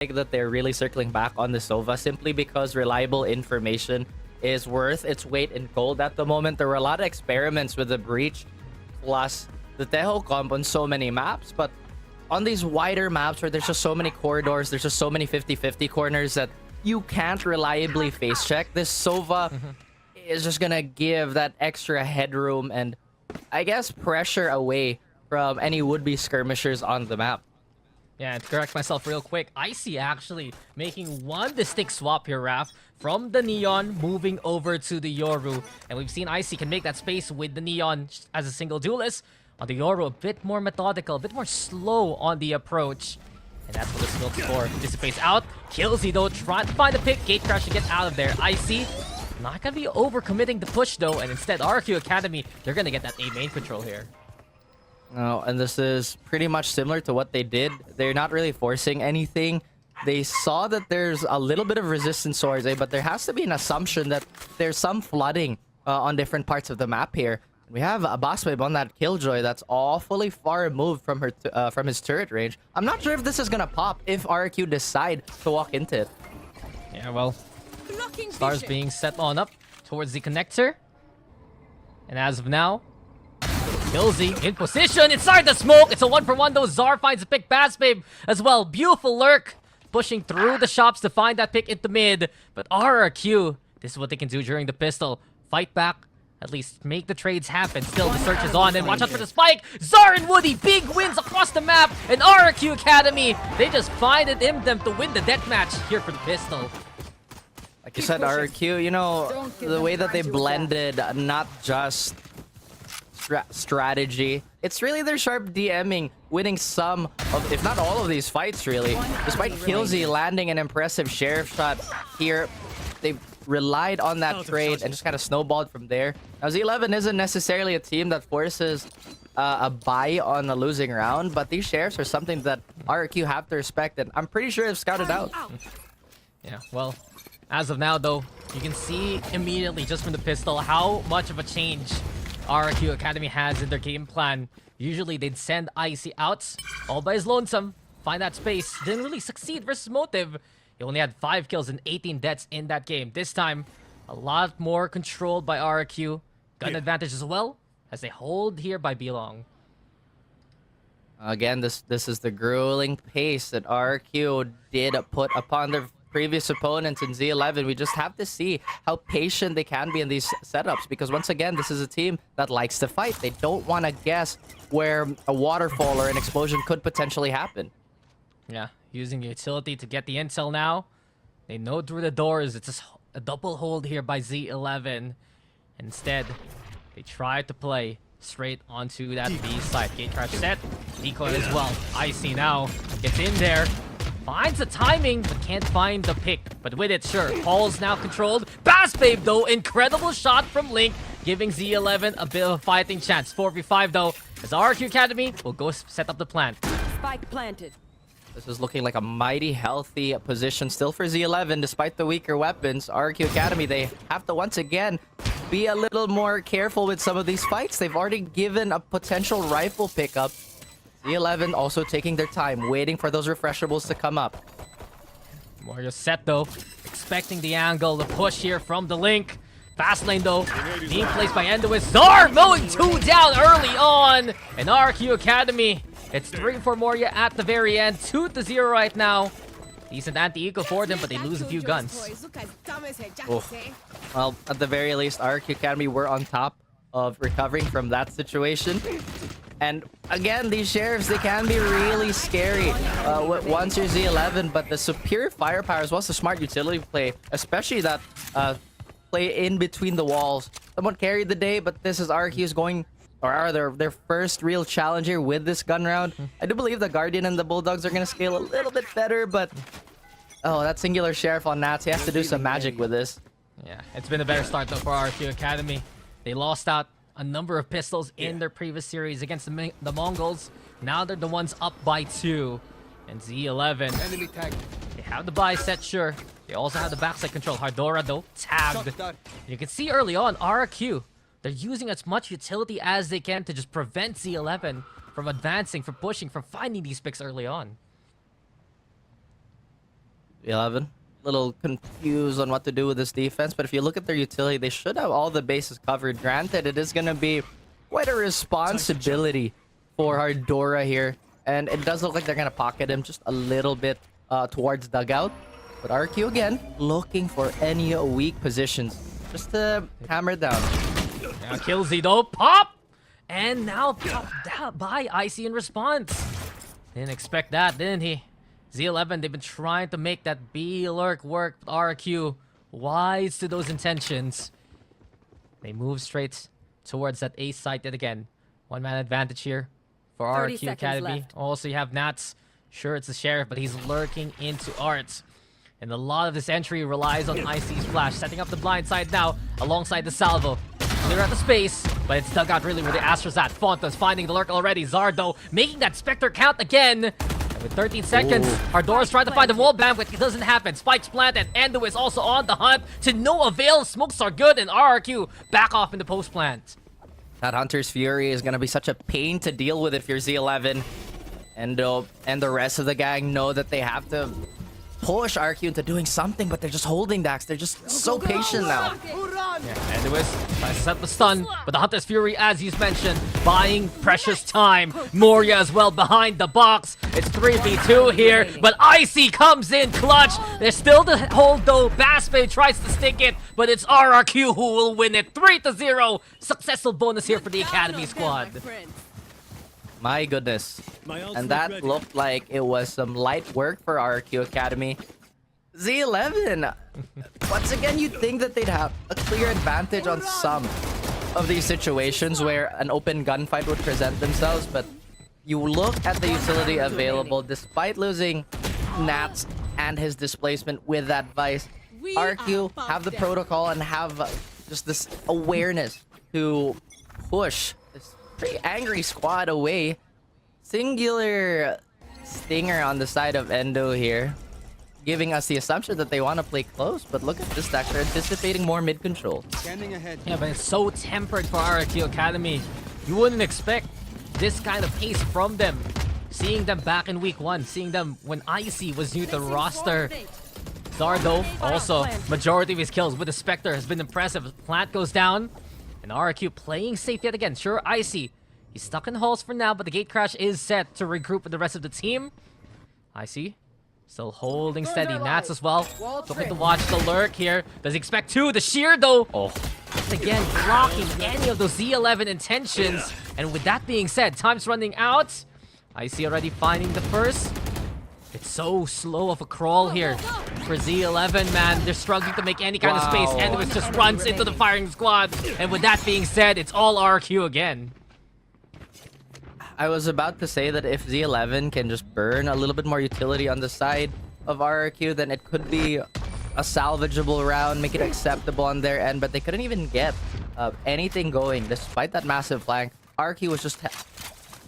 like that they're really circling back on the Sova simply because reliable information is worth its weight in gold at the moment. There were a lot of experiments with the Breach plus the Teho comp on so many maps, but on these wider maps where there's just so many corridors, there's just so many 50-50 corners that you can't reliably face check, this Sova is just gonna give that extra headroom and I guess pressure away from any would-be skirmishers on the map. Yeah, and to correct myself real quick, Icy actually making one distinct swap here, Raph, from the Neon moving over to the Yoru. And we've seen Icy can make that space with the Neon as a single duelist. On the Yoru, a bit more methodical, a bit more slow on the approach. And that's what the smoke score dissipates out. Killsy though, trying to find the pick. Gate Crash to get out of there. Icy not gonna be overcommitting the push though, and instead RRQ Academy, they're gonna get that A main control here. No, and this is pretty much similar to what they did. They're not really forcing anything. They saw that there's a little bit of resistance towards A, but there has to be an assumption that there's some flooding on different parts of the map here. We have a boss wave on that Killjoy that's awfully far removed from her from his turret range. I'm not sure if this is gonna pop if RRQ decide to walk into it. Yeah, well, stars being set on up towards the connector. And as of now, Killsy in position inside the smoke. It's a 1-for-1 though. Zar finds a pick. Bass Babe as well. Beautiful lurk. Pushing through the shops to find that pick into mid. But RRQ, this is what they can do during the pistol. Fight back. At least make the trades happen. Still, the search is on. And watch out for the spike. Zar and Woody, big wins across the map. And RRQ Academy, they just find it in them to win the deathmatch here for the pistol. Like you said, RRQ, you know, the way that they blended not just strategy, it's really their sharp DMing winning some of, if not all of these fights really. Despite Killsy landing an impressive sheriff shot here, they relied on that trade and just kind of snowballed from there. Now Z11 isn't necessarily a team that forces a buy on a losing round, but these sheriffs are something that RRQ have to respect, and I'm pretty sure they've scouted out. Yeah, well, as of now though, you can see immediately just from the pistol how much of a change RRQ Academy has in their game plan. Usually they'd send Icy out all by his lonesome, find that space, didn't really succeed versus Motive. He only had 5 kills and 18 deaths in that game. This time, a lot more controlled by RRQ. Gun advantage as well, as they hold here by Belong. Again, this is the grueling pace that RRQ did put upon their previous opponents in Z11. We just have to see how patient they can be in these setups, because once again, this is a team that likes to fight. They don't want to guess where a waterfall or an explosion could potentially happen. Yeah, using utility to get the intel now. They know through the doors it's a double hold here by Z11. Instead, they try to play straight onto that B side. Gate crash set, decoy as well. Icy now gets in there. Finds the timing, but can't find the pick. But with it, sure. Paul's now controlled. Bass Babe, though. Incredible shot from Link, giving Z11 a bit of a fighting chance. 4v5, though, as RRQ Academy will go set up the plant. Spike planted. This is looking like a mighty healthy position still for Z11, despite the weaker weapons. RRQ Academy, they have to once again be a little more careful with some of these fights. They've already given a potential rifle pickup. Z11 also taking their time, waiting for those refreshables to come up. Warrior set though, expecting the angle, the push here from the Link. Fast lane though, being placed by Endois. Zar mowing 2 down early on. And RRQ Academy, it's 3 for Moria at the very end. 2-0 right now. Decent anti-eco for them, but they lose a few guns. Oh. Well, at the very least, RRQ Academy were on top of recovering from that situation. And again, these sheriffs, they can be really scary once you're Z11, but the superior firepower as well as the smart utility play, especially that play in between the walls. Someone carried the day, but this is RRQ's going, or are their first real challenger with this gun round. I do believe the Guardian and the Bulldogs are going to scale a little bit better, but oh, that singular sheriff on Nats, he has to do some magic with this. Yeah, it's been a better start though for RRQ Academy. They lost out a number of pistols in their previous series against the Mongols. Now they're the ones up by 2. And Z11, they have the buy set, sure. They also have the backside control. Hardora, though, tagged. You can see early on, RRQ, they're using as much utility as they can to just prevent Z11 from advancing, from pushing, from finding these picks early on. Z11, little confused on what to do with this defense, but if you look at their utility, they should have all the bases covered. Granted, it is going to be quite a responsibility for Hardora here, and it does look like they're going to pocket him just a little bit towards dugout. But RQ again, looking for any weak positions just to hammer down. Now Killzy though, pop! And now popped down by Icy in response. Didn't expect that, didn't he? Z11, they've been trying to make that B lurk work with RRQ. Wise to those intentions. They move straight towards that A site yet again. One-man advantage here for RRQ Academy. Left. Also, you have Nats. Sure, it's the Sheriff, but he's lurking into Arts. And a lot of this entry relies on Icy's flash, setting up the blind side now alongside the salvo. Clear out the space, but it's dug out really where the Astra's at. Fonta's finding the lurk already. Zardo making that Spectre count again. And with 13 seconds, Hardora's trying to find the wall bang, but it doesn't happen. Spike's planted. Endo is also on the hunt to no avail. Smokes are good, and RRQ back off in the post plant. That Hunter's Fury is going to be such a pain to deal with if you're Z11. And the rest of the gang know that they have to push RQ into doing something, but they're just holding Dax. They're just so patient now. Yeah, Enduis tries to set the stun, but the Hunter's Fury, as you mentioned, buying precious time. Moria as well behind the box. It's 3v2 here, but Icy comes in clutch. There's still the hold though. Baspe tries to stick it, but it's RRQ who will win it. 3-0. Successful bonus here for the Academy squad. My goodness. And that looked like it was some light work for RRQ Academy. Z11! Once again, you'd think that they'd have a clear advantage on some of these situations where an open gunfight would present themselves, but you look at the utility available, despite losing Nats and his displacement with that Vice, RQ have the protocol and have just this awareness to push this pretty angry squad away. Singular stinger on the side of Endo here, giving us the assumption that they want to play close, but look at this stack. They're anticipating more mid-control. Yeah, but it's so tempered for RRQ Academy. You wouldn't expect this kind of pace from them. Seeing them back in week 1, seeing them when Icy was new to the roster. Zardo, also, majority of his kills with the Spectre has been impressive. Plant goes down, and RRQ playing safe yet again. Sure, Icy, he's stuck in halls for now, but the gate crash is set to regroup with the rest of the team. Icy still holding steady. Nats as well. Looking to watch the lurk here. Does he expect 2? The shear though. Oh, once again blocking any of those Z11 intentions. And with that being said, time's running out. Icy already finding the first. It's so slow of a crawl here for Z11, man. They're struggling to make any kind of space. And it just runs into the firing squad. And with that being said, it's all RQ again. I was about to say that if Z11 can just burn a little bit more utility on the side of RRQ, then it could be a salvageable round, make it acceptable on their end, but they couldn't even get anything going despite that massive flank. RRQ was just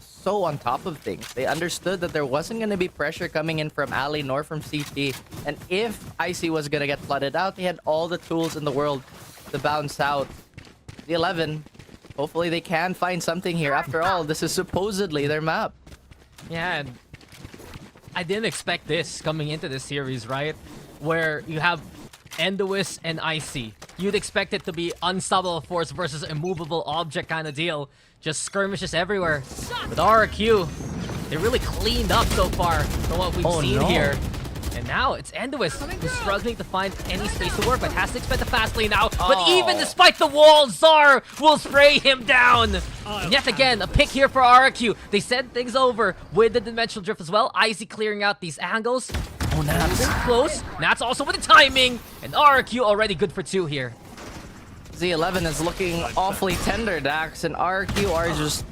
so on top of things. They understood that there wasn't going to be pressure coming in from Ali nor from CT, and if Icy was going to get flooded out, they had all the tools in the world to bounce out. Z11, hopefully they can find something here. After all, this is supposedly their map. Yeah, and I didn't expect this coming into this series, right? Where you have Enduis and Icy. You'd expect it to be unstoppable force versus immovable object kind of deal. Just skirmishes everywhere. But RRQ, they really cleaned up so far from what we've seen here. And now it's Enduis who's struggling to find any space to work, but has to expect the fast lane now. But even despite the wall, Zar will spray him down. And yet again, a pick here for RRQ. They send things over with the dimensional drift as well. Icy clearing out these angles. Oh, Nats close. Nats also with the timing. And RRQ already good for 2 here. Z11 is looking awfully tender, Dax, and RRQ are just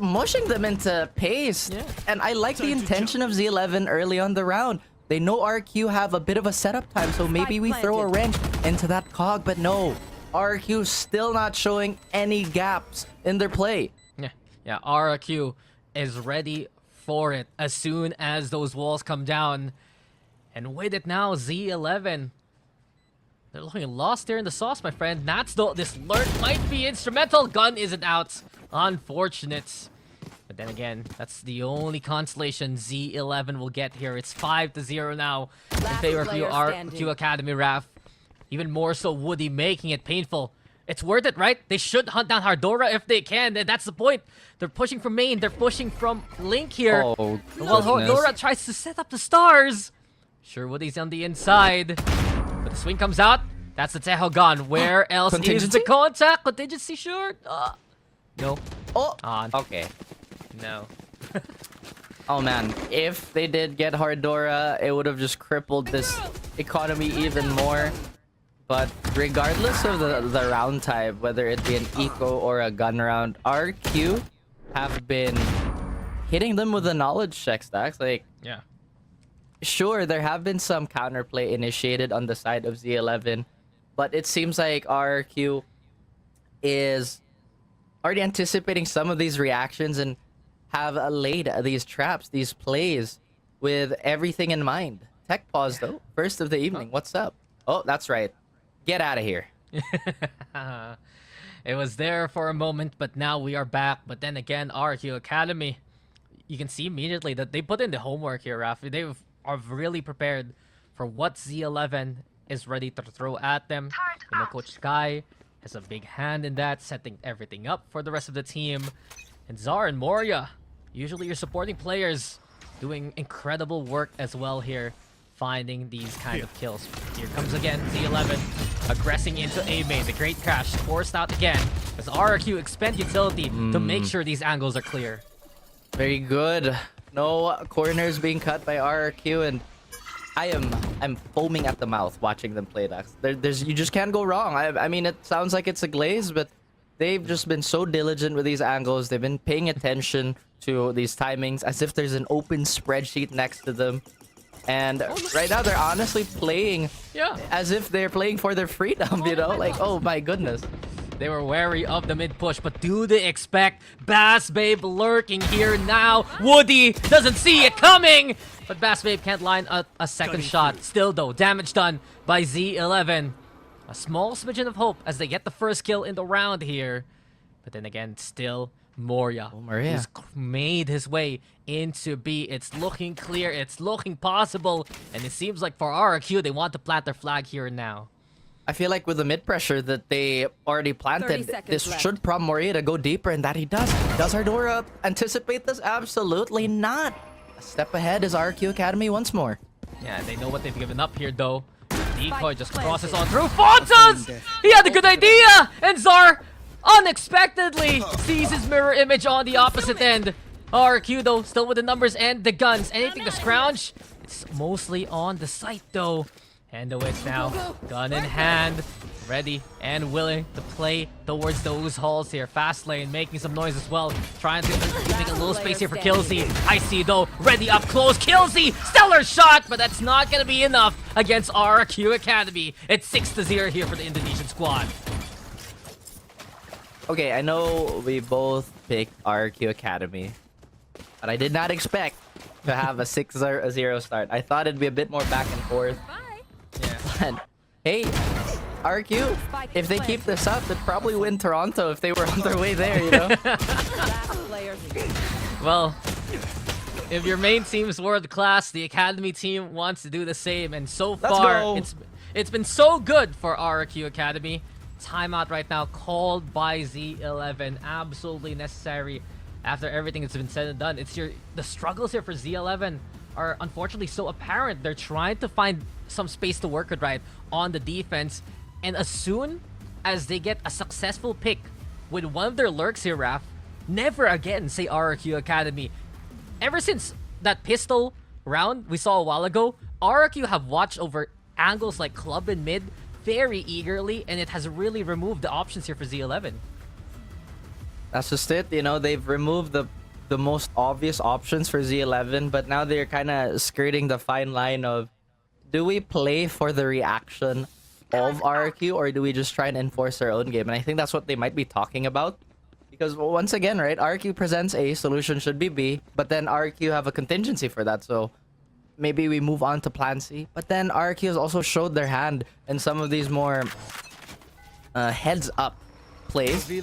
mushing them into pace. Yeah. And I like the intention of Z11 early on the round. They know RRQ have a bit of a setup time, so maybe we throw a wrench into that cog, but no. RRQ still not showing any gaps in their play. Yeah, RRQ is ready for it as soon as those walls come down. And with it now, Z11. They're looking lost there in the sauce, my friend. Nats though, this lurk might be instrumental. Gun isn't out. Unfortunate. But then again, that's the only consolation Z11 will get here. It's 5-0 now in favor of RRQ Academy, Raf. Even more so, Woody making it painful. It's worth it, right? They should hunt down Hardora if they can. That's the point. They're pushing from main. They're pushing from Link here. Oh, while Hardora tries to set up the stars. Sure, Woody's on the inside. But the swing comes out. That's the Teho gone. Where else is the contact? Contingency, sure. No. Oh, on. Okay. No. Oh man, if they did get Hardora, it would have just crippled this economy even more. But regardless of the round type, whether it be an eco or a gun round, RQ have been hitting them with the knowledge check stacks. Like, yeah. Sure, there have been some counterplay initiated on the side of Z11, but it seems like RRQ is already anticipating some of these reactions and have laid these traps, these plays, with everything in mind. Tech pause though. First of the evening. What's up? Oh, that's right. Get out of here. It was there for a moment, but now we are back. But then again, RRQ Academy, you can see immediately that they put in the homework here, Rafi. They are really prepared for what Z11 is ready to throw at them. You know, Coach Sky has a big hand in that, setting everything up for the rest of the team. And Zar and Moria, usually your supporting players, doing incredible work as well here, finding these kind of kills. Here comes again Z11, aggressing into A main. The great crash forced out again as RRQ expend utility to make sure these angles are clear. Very good. No corners being cut by RRQ, and I'm foaming at the mouth watching them play that. You just can't go wrong. I mean, it sounds like it's a glaze, but they've just been so diligent with these angles. They've been paying attention to these timings as if there's an open spreadsheet next to them. And right now, they're honestly playing as if they're playing for their freedom, you know? Like, oh my goodness. They were wary of the mid push, but do they expect Bass Babe lurking here now? Woody doesn't see it coming, but Bass Babe can't line a second shot. Still though, damage done by Z11. A small smidgen of hope as they get the first kill in the round here. But then again, still Moria, who's made his way into B. It's looking clear, it's looking possible, and it seems like for RRQ, they want to plant their flag here and now. I feel like with the mid pressure that they already planted, this should prompt Moria to go deeper, and that he does. Does Hardora anticipate this? Absolutely not. A step ahead is RRQ Academy once more. Yeah, they know what they've given up here, though. Decoy just crosses on through. Fontas! He had a good idea! And Zar unexpectedly sees his mirror image on the opposite end. RRQ, though, still with the numbers and the guns. Anything to scrounge? It's mostly on the site, though. And the Wits now, gun in hand, ready and willing to play towards those halls here. Fast lane making some noise as well, trying to make a little space here for Killzy. I see though, ready up close, Killzy, stellar shot, but that's not gonna be enough against RRQ Academy. It's 6-0 here for the Indonesian squad. Okay, I know we both picked RRQ Academy, but I did not expect to have a 6-0 start. I thought it'd be a bit more back and forth. Yeah. But, hey, RQ, if they keep this up, they'd probably win Toronto if they were on their way there, you know? Well, if your main team is world class, the Academy team wants to do the same, and so far, it's been so good for RRQ Academy. Timeout right now called by Z11, absolutely necessary after everything that's been said and done. The struggles here for Z11 are unfortunately so apparent. They're trying to find some space to work with right on the defense, and as soon as they get a successful pick with one of their lurks here, Raph, never again say RRQ Academy. Ever since that pistol round we saw a while ago, RRQ have watched over angles like club and mid very eagerly, and it has really removed the options here for Z11. That's just it, you know, they've removed the most obvious options for Z11, but now they're kind of skirting the fine line of, do we play for the reaction of RRQ, or do we just try and enforce our own game? And I think that's what they might be talking about. Because once again, right, RRQ presents A, solution should be B, but then RRQ have a contingency for that, so maybe we move on to plan C. But then RRQ has also showed their hand in some of these more heads-up place. So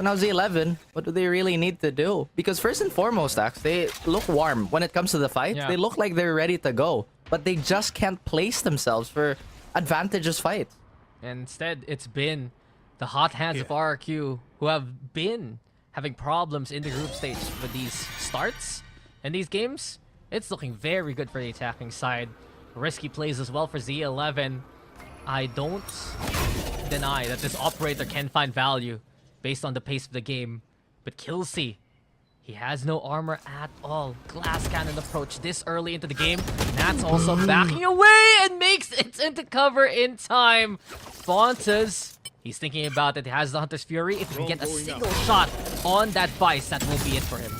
now Z11, what do they really need to do? Because first and foremost, Axe, they look warm when it comes to the fight. Yeah. They look like they're ready to go, but they just can't place themselves for advantageous fights. And instead, it's been the hot hands of RRQ who have been having problems in the group stage with these starts and these games. It's looking very good for the attacking side. Risky plays as well for Z11. I don't deny that this operator can find value based on the pace of the game. But Kelsey, he has no armor at all. Glass cannon approach this early into the game. That's also backing away and makes it into cover in time. Fontas, he's thinking about it. He has the Hunter's Fury. If he can get a single shot on that Vice, that will be it for him.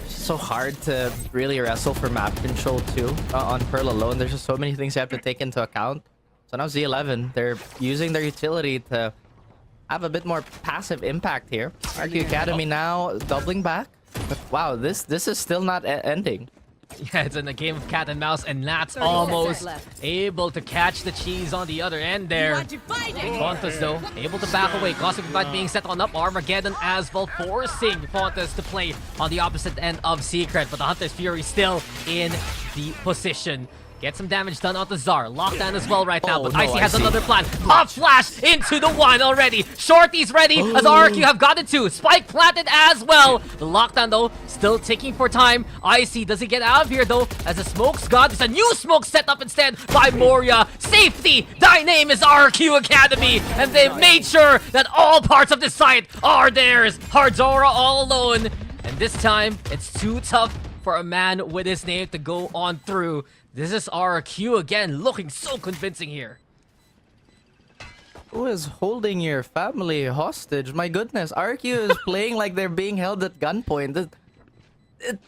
So hard to really wrestle for map control too on Pearl alone. There's just so many things you have to take into account. So now Z11, they're using their utility to have a bit more passive impact here. RRQ Academy now doubling back. But wow, this is still not ending. Yeah, it's in a game of cat and mouse, and Nat's almost able to catch the cheese on the other end there. Fontas, though, able to back away. Cosmic Divide being set on up. Armageddon as well, forcing Fontas to play on the opposite end of Secret. But the Hunter's Fury still in the position. Get some damage done onto Zar. Lockdown as well right now, but no, Icy has another plan. Pop Flash into the one already. Shorty's ready as RRQ have gotten two. Spike planted as well. The lockdown, though, still ticking for time. Icy doesn't get out of here, though, as the smoke's gone. There's a new smoke set up instead by Moria. Safety! Thy name is RRQ Academy, and they've made sure that all parts of the site are theirs. Hardzora all alone, and this time, it's too tough for a man with his name to go on through. This is RRQ again, looking so convincing here. Who is holding your family hostage? My goodness, RRQ is playing like they're being held at gunpoint.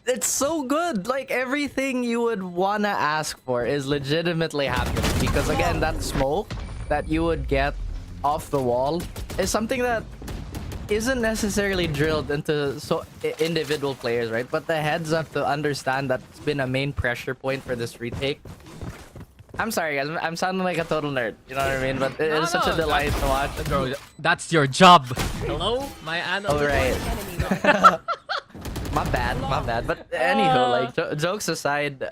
It's so good. Like, everything you would wanna ask for is legitimately happening. Because again, that smoke that you would get off the wall is something that isn't necessarily drilled into individual players, right? But the heads up to understand that it's been a main pressure point for this retake. I'm sorry, guys. I'm sounding like a total nerd. You know what I mean? But it is such a delight to watch. Bro, that's your job. Hello, my analyst. Oh, right. My bad. But anywho, like, jokes aside,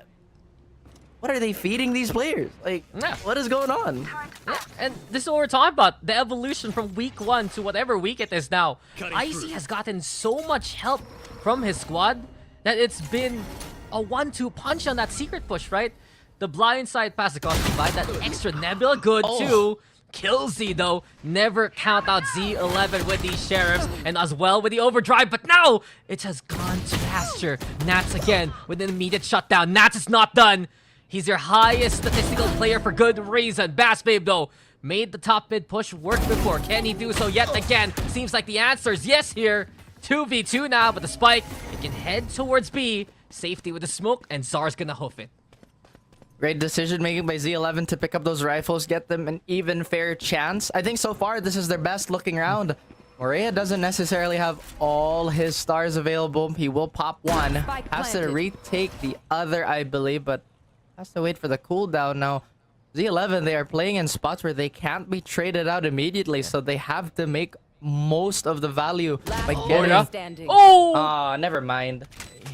what are they feeding these players? Like, what is going on? Yeah, and this is what we're talking about. The evolution from week 1 to whatever week it is now. Icy has gotten so much help from his squad that it's been a 1-2 punch on that secret push, right? The blindside pass across the by that extra Nebula, good too. Killsy, though, never count out Z11 with these sheriffs, and as well with the overdrive, but now it has gone to pasture. Nats again with an immediate shutdown. Nats is not done. He's your highest statistical player for good reason. Bass Babe, though, made the top mid push work before. Can he do so yet again? Seems like the answer is yes here. 2v2 now, but the spike, it can head towards B. Safety with the smoke, and Zar's gonna hoof it. Great decision making by Z11 to pick up those rifles, get them an even fair chance. I think so far this is their best looking round. Morea doesn't necessarily have all his stars available. He will pop one. Has to retake the other, I believe, but has to wait for the cooldown now. Z11, they are playing in spots where they can't be traded out immediately, so they have to make most of the value by getting... Oh, never mind.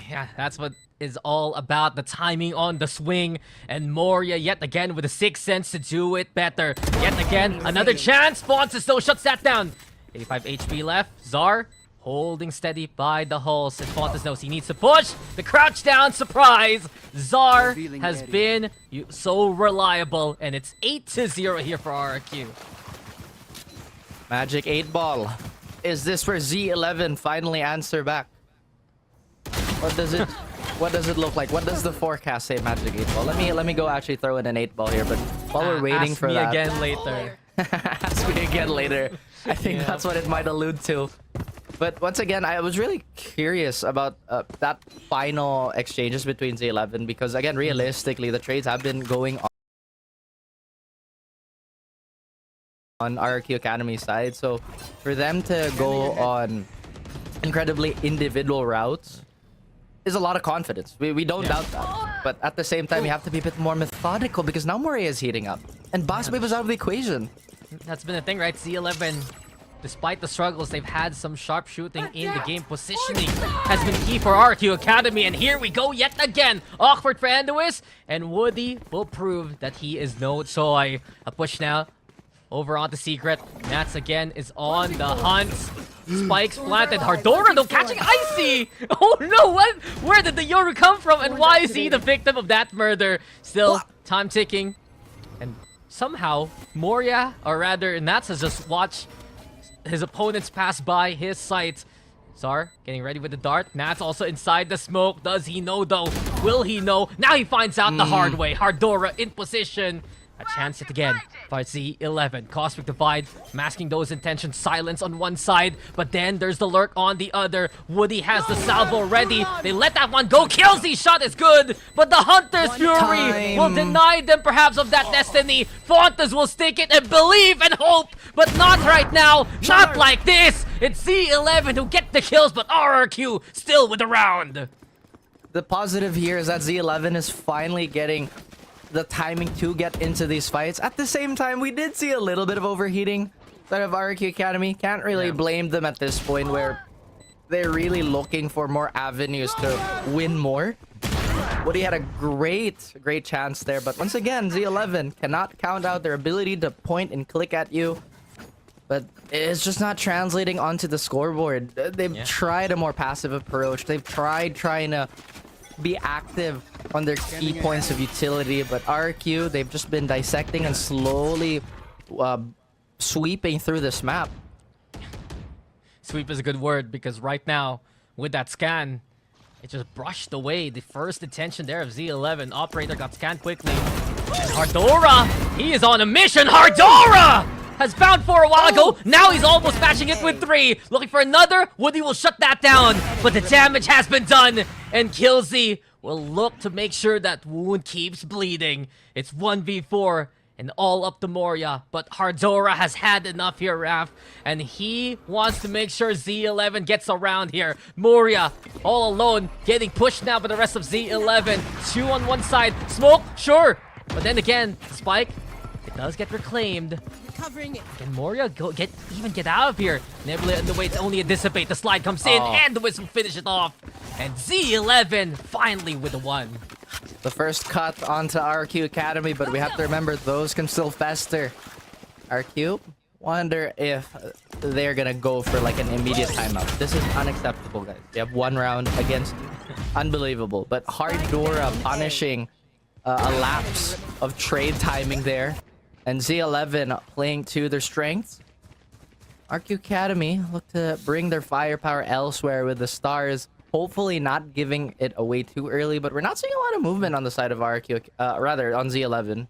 Yeah, that's what is all about, the timing on the swing, and Moria yet again with a sixth sense to do it better. Yet again, another chance. Fontas though shuts that down. 85 HP left. Zar holding steady by the hulls, and Fontas knows he needs to push. The crouch down surprise. Zar has been so reliable, and it's 8-0 here for RRQ. Magic 8 ball. Is this where Z11 finally answer back? What does it look like? What does the forecast say, Magic 8 ball? Let me go actually throw in an 8 ball here, but while we're waiting for that, again later. Ask me again later. I think that's what it might allude to. But once again, I was really curious about that final exchanges between Z11 because, again, realistically, the trades have been going on RRQ Academy side. So for them to go on incredibly individual routes is a lot of confidence. We don't doubt that. But at the same time, you have to be a bit more methodical because now Morea is heating up. And Boss Babe is out of the equation. That's been the thing, right? Z11 despite the struggles, they've had some sharp shooting in the game. Positioning has been key for RRQ Academy, and here we go yet again. Awkward for Enduis, and Woody will prove that he is no toy. A push now over onto Secret. Nats again is on the hunt. Spikes planted. Hardora though catching Icy. Oh no, what? Where did the Yoru come from, and why is he the victim of that murder? Still, time ticking. And somehow, Moria, or rather Nats, has just watched his opponents pass by his sight. Zar getting ready with the dart. Nats also inside the smoke. Does he know though? Will he know? Now he finds out the hard way. Hardora in position. A chance yet again for Z11. Cosmic Divide masking those intentions. Silence on one side, but then there's the lurk on the other. Woody has the salvo ready. They let that one go. Killsy shot is good, but the Hunter's Fury will deny them perhaps of that destiny. Fontas will stick it and believe and hope, but not right now. Not like this. It's Z11 who get the kills, but RRQ still with the round. The positive here is that Z11 is finally getting the timing to get into these fights. At the same time, we did see a little bit of overheating out of RRQ Academy. Can't really blame them at this point, where they're really looking for more avenues to win more. Woody had a great chance there, but once again, Z11 cannot count out their ability to point and click at you. But it's just not translating onto the scoreboard. They've tried a more passive approach. They've tried trying to be active on their key points of utility, but RRQ, they've just been dissecting and slowly sweeping through this map. Sweep is a good word, because right now, with that scan, it just brushed away the first attention there of Z11. Operator got scanned quickly. And Hardora, he is on a mission. Hardora has found 4 a while ago. Now he's almost matching it with 3. Looking for another. Woody will shut that down, but the damage has been done. And Killsy will look to make sure that wound keeps bleeding. It's 1v4 and all up to Moria, but Hardora has had enough here, Raph, and he wants to make sure Z11 gets around here. Moria all alone, getting pushed now by the rest of Z11. 2 on one side. Smoke, sure, but then again, Spike, it does get reclaimed. Covering it. Can Moria get out of here? Nebula in the way to only dissipate. The slide comes in, and the whistle finish it off. And Z11 finally with the 1. The first cut onto RRQ Academy, but we have to remember those can still fester. RRQ, wonder if they're gonna go for like an immediate timeout. This is unacceptable, guys. They have 1 round against unbelievable, but Hardora punishing a lapse of trade timing there. And Z11 playing to their strengths. RRQ Academy look to bring their firepower elsewhere with the stars. Hopefully not giving it away too early, but we're not seeing a lot of movement on the side of RRQ, rather on Z11.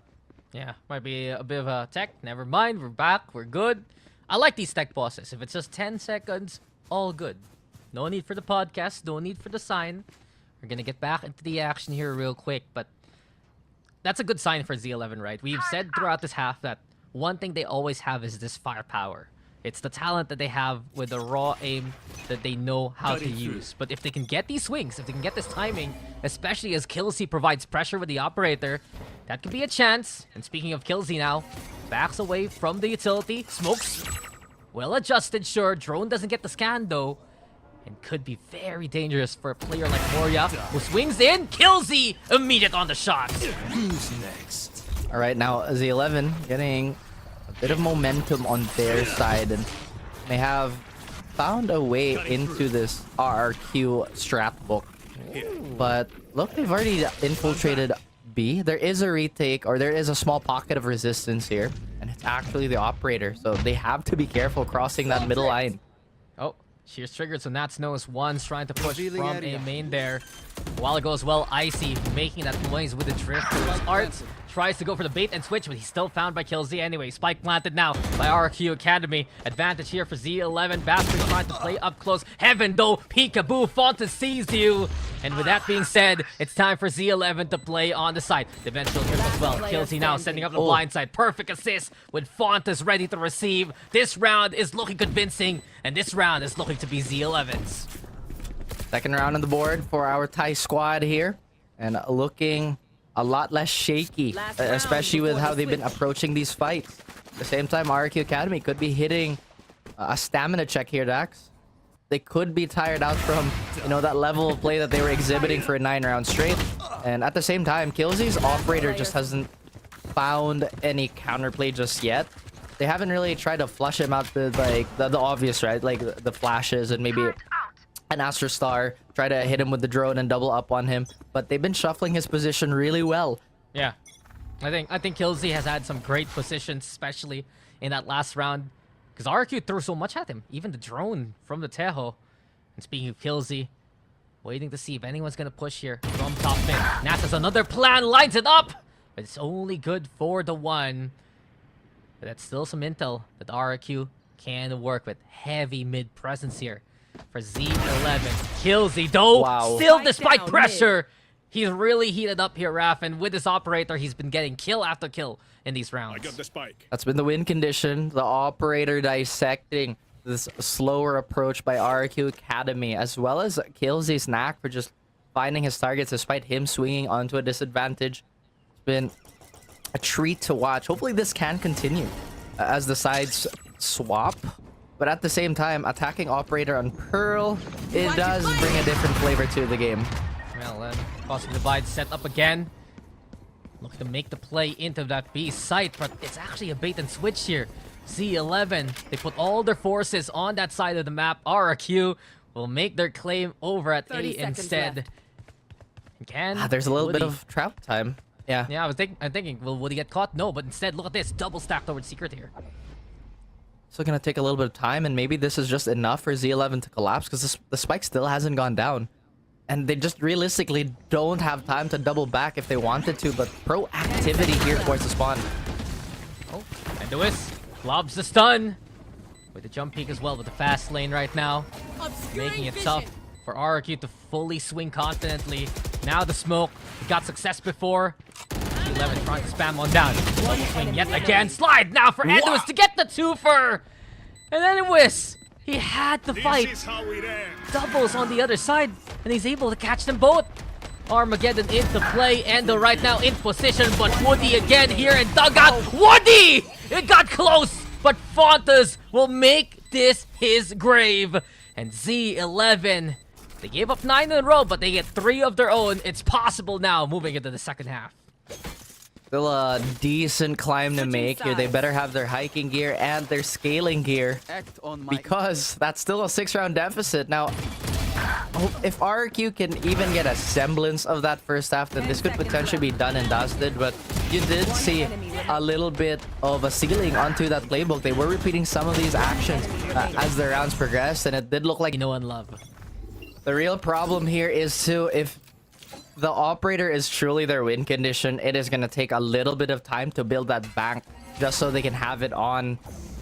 Yeah, might be a bit of a tech. Never mind, we're back, we're good. I like these tech pauses. If it's just 10 seconds, all good. No need for the podcast, no need for the sign. We're gonna get back into the action here real quick, but that's a good sign for Z11, right? We've said throughout this half that one thing they always have is this firepower. It's the talent that they have with the raw aim that they know how to use. But if they can get these swings, if they can get this timing, especially as Killsy provides pressure with the operator, that could be a chance. And speaking of Killsy now, backs away from the utility. Smokes, well adjusted, sure. Drone doesn't get the scan though. And could be very dangerous for a player like Moria, who swings in. Killsy, immediate on the shot. Who's next? All right, now Z11 getting a bit of momentum on their side, and they have found a way into this RRQ strat book. But look, they've already infiltrated B. There is a retake, or there is a small pocket of resistance here, and it's actually the operator. So they have to be careful crossing that middle line. Oh, shears triggered, so Nats knows one's trying to push from a main there. A while ago as well, Icy making that noise with the drift. Art tries to go for the bait and switch, but he's still found by Killsy anyway. Spike planted now by RRQ Academy. Advantage here for Z11. Bastard trying to play up close. Heaven though, peekaboo, Fontas sees you. And with that being said, it's time for Z11 to play on the side. The eventual trip as well. Killsy now sending up the blind side. Perfect assist with Fontas ready to receive. This round is looking convincing, and this round is looking to be Z11's. Second round on the board for our Thai squad here, and looking a lot less shaky, especially with how they've been approaching these fights. At the same time, RRQ Academy could be hitting a stamina check here, Dax. They could be tired out from, you know, that level of play that they were exhibiting for 9 rounds straight. And at the same time, Killzy's operator just hasn't found any counterplay just yet. They haven't really tried to flush him out with, like, the obvious, right? Like, the flashes and maybe an Astra Star. Try to hit him with the drone and double up on him. But they've been shuffling his position really well. Yeah. I think Killzy has had some great positions, especially in that last round. Because RRQ threw so much at him. Even the drone from the Tejo. And speaking of Killzy, waiting to see if anyone's going to push here from top mid. Nats has another plan, lines it up! But it's only good for the one. But that's still some intel that RRQ can work with. Heavy mid presence here for Z11. Killzy, though, Wow. still despite pressure, he's really heated up here, Raph. And with his operator, he's been getting kill after kill in these rounds. I got the spike. That's been the win condition. The operator dissecting this slower approach by RRQ Academy, as well as Killzy's knack for just finding his targets despite him swinging onto a disadvantage. It's been a treat to watch. Hopefully this can continue as the sides swap. But at the same time, attacking operator on Pearl, it does bring a different flavor to the game. Well, Possible Divide set up again. Looking to make the play into that B site, but it's actually a bait and switch here. Z11, they put all their forces on that side of the map. RRQ will make their claim over at A instead. Can There's a little bit Woody- of trap time. Yeah. Yeah, I'm thinking, will Woody get caught? No, but instead, look at this. Double stack towards Secret here. So gonna take a little bit of time, and maybe this is just enough for Z11 to collapse because the spike still hasn't gone down. And they just realistically don't have time to double back if they wanted to, but proactivity here towards the spawn. Oh, and Lewis lobs the stun. With the jump peek as well with the fast lane right now. Making it tough for RRQ to fully swing confidently. Now the smoke. He got success before. 11 trying to spam on down. One swing yet again. Slide now for Edwis to get the twofer. And then Edwis, he had to fight. This is how it ends. Doubles on the other side, and he's able to catch them both. Armageddon into play, Endo right now in position, but Woody again here and dugout. Woody! It got close, but Fontas will make this his grave. And Z11, they gave up 9 in a row, but they get 3 of their own. It's possible now moving into the second half. Still a decent climb to make here. They better have their hiking gear and their scaling gear Act on my because that's still a 6-round deficit. Now, if RRQ can even get a semblance of that first half, then this could potentially be done and dusted. But you did see a little bit of a ceiling onto that playbook. They were repeating some of these actions as the rounds progressed, and it did look like You know and love. the real problem here is if the operator is truly their win condition, it is going to take a little bit of time to build that bank just so they can have it on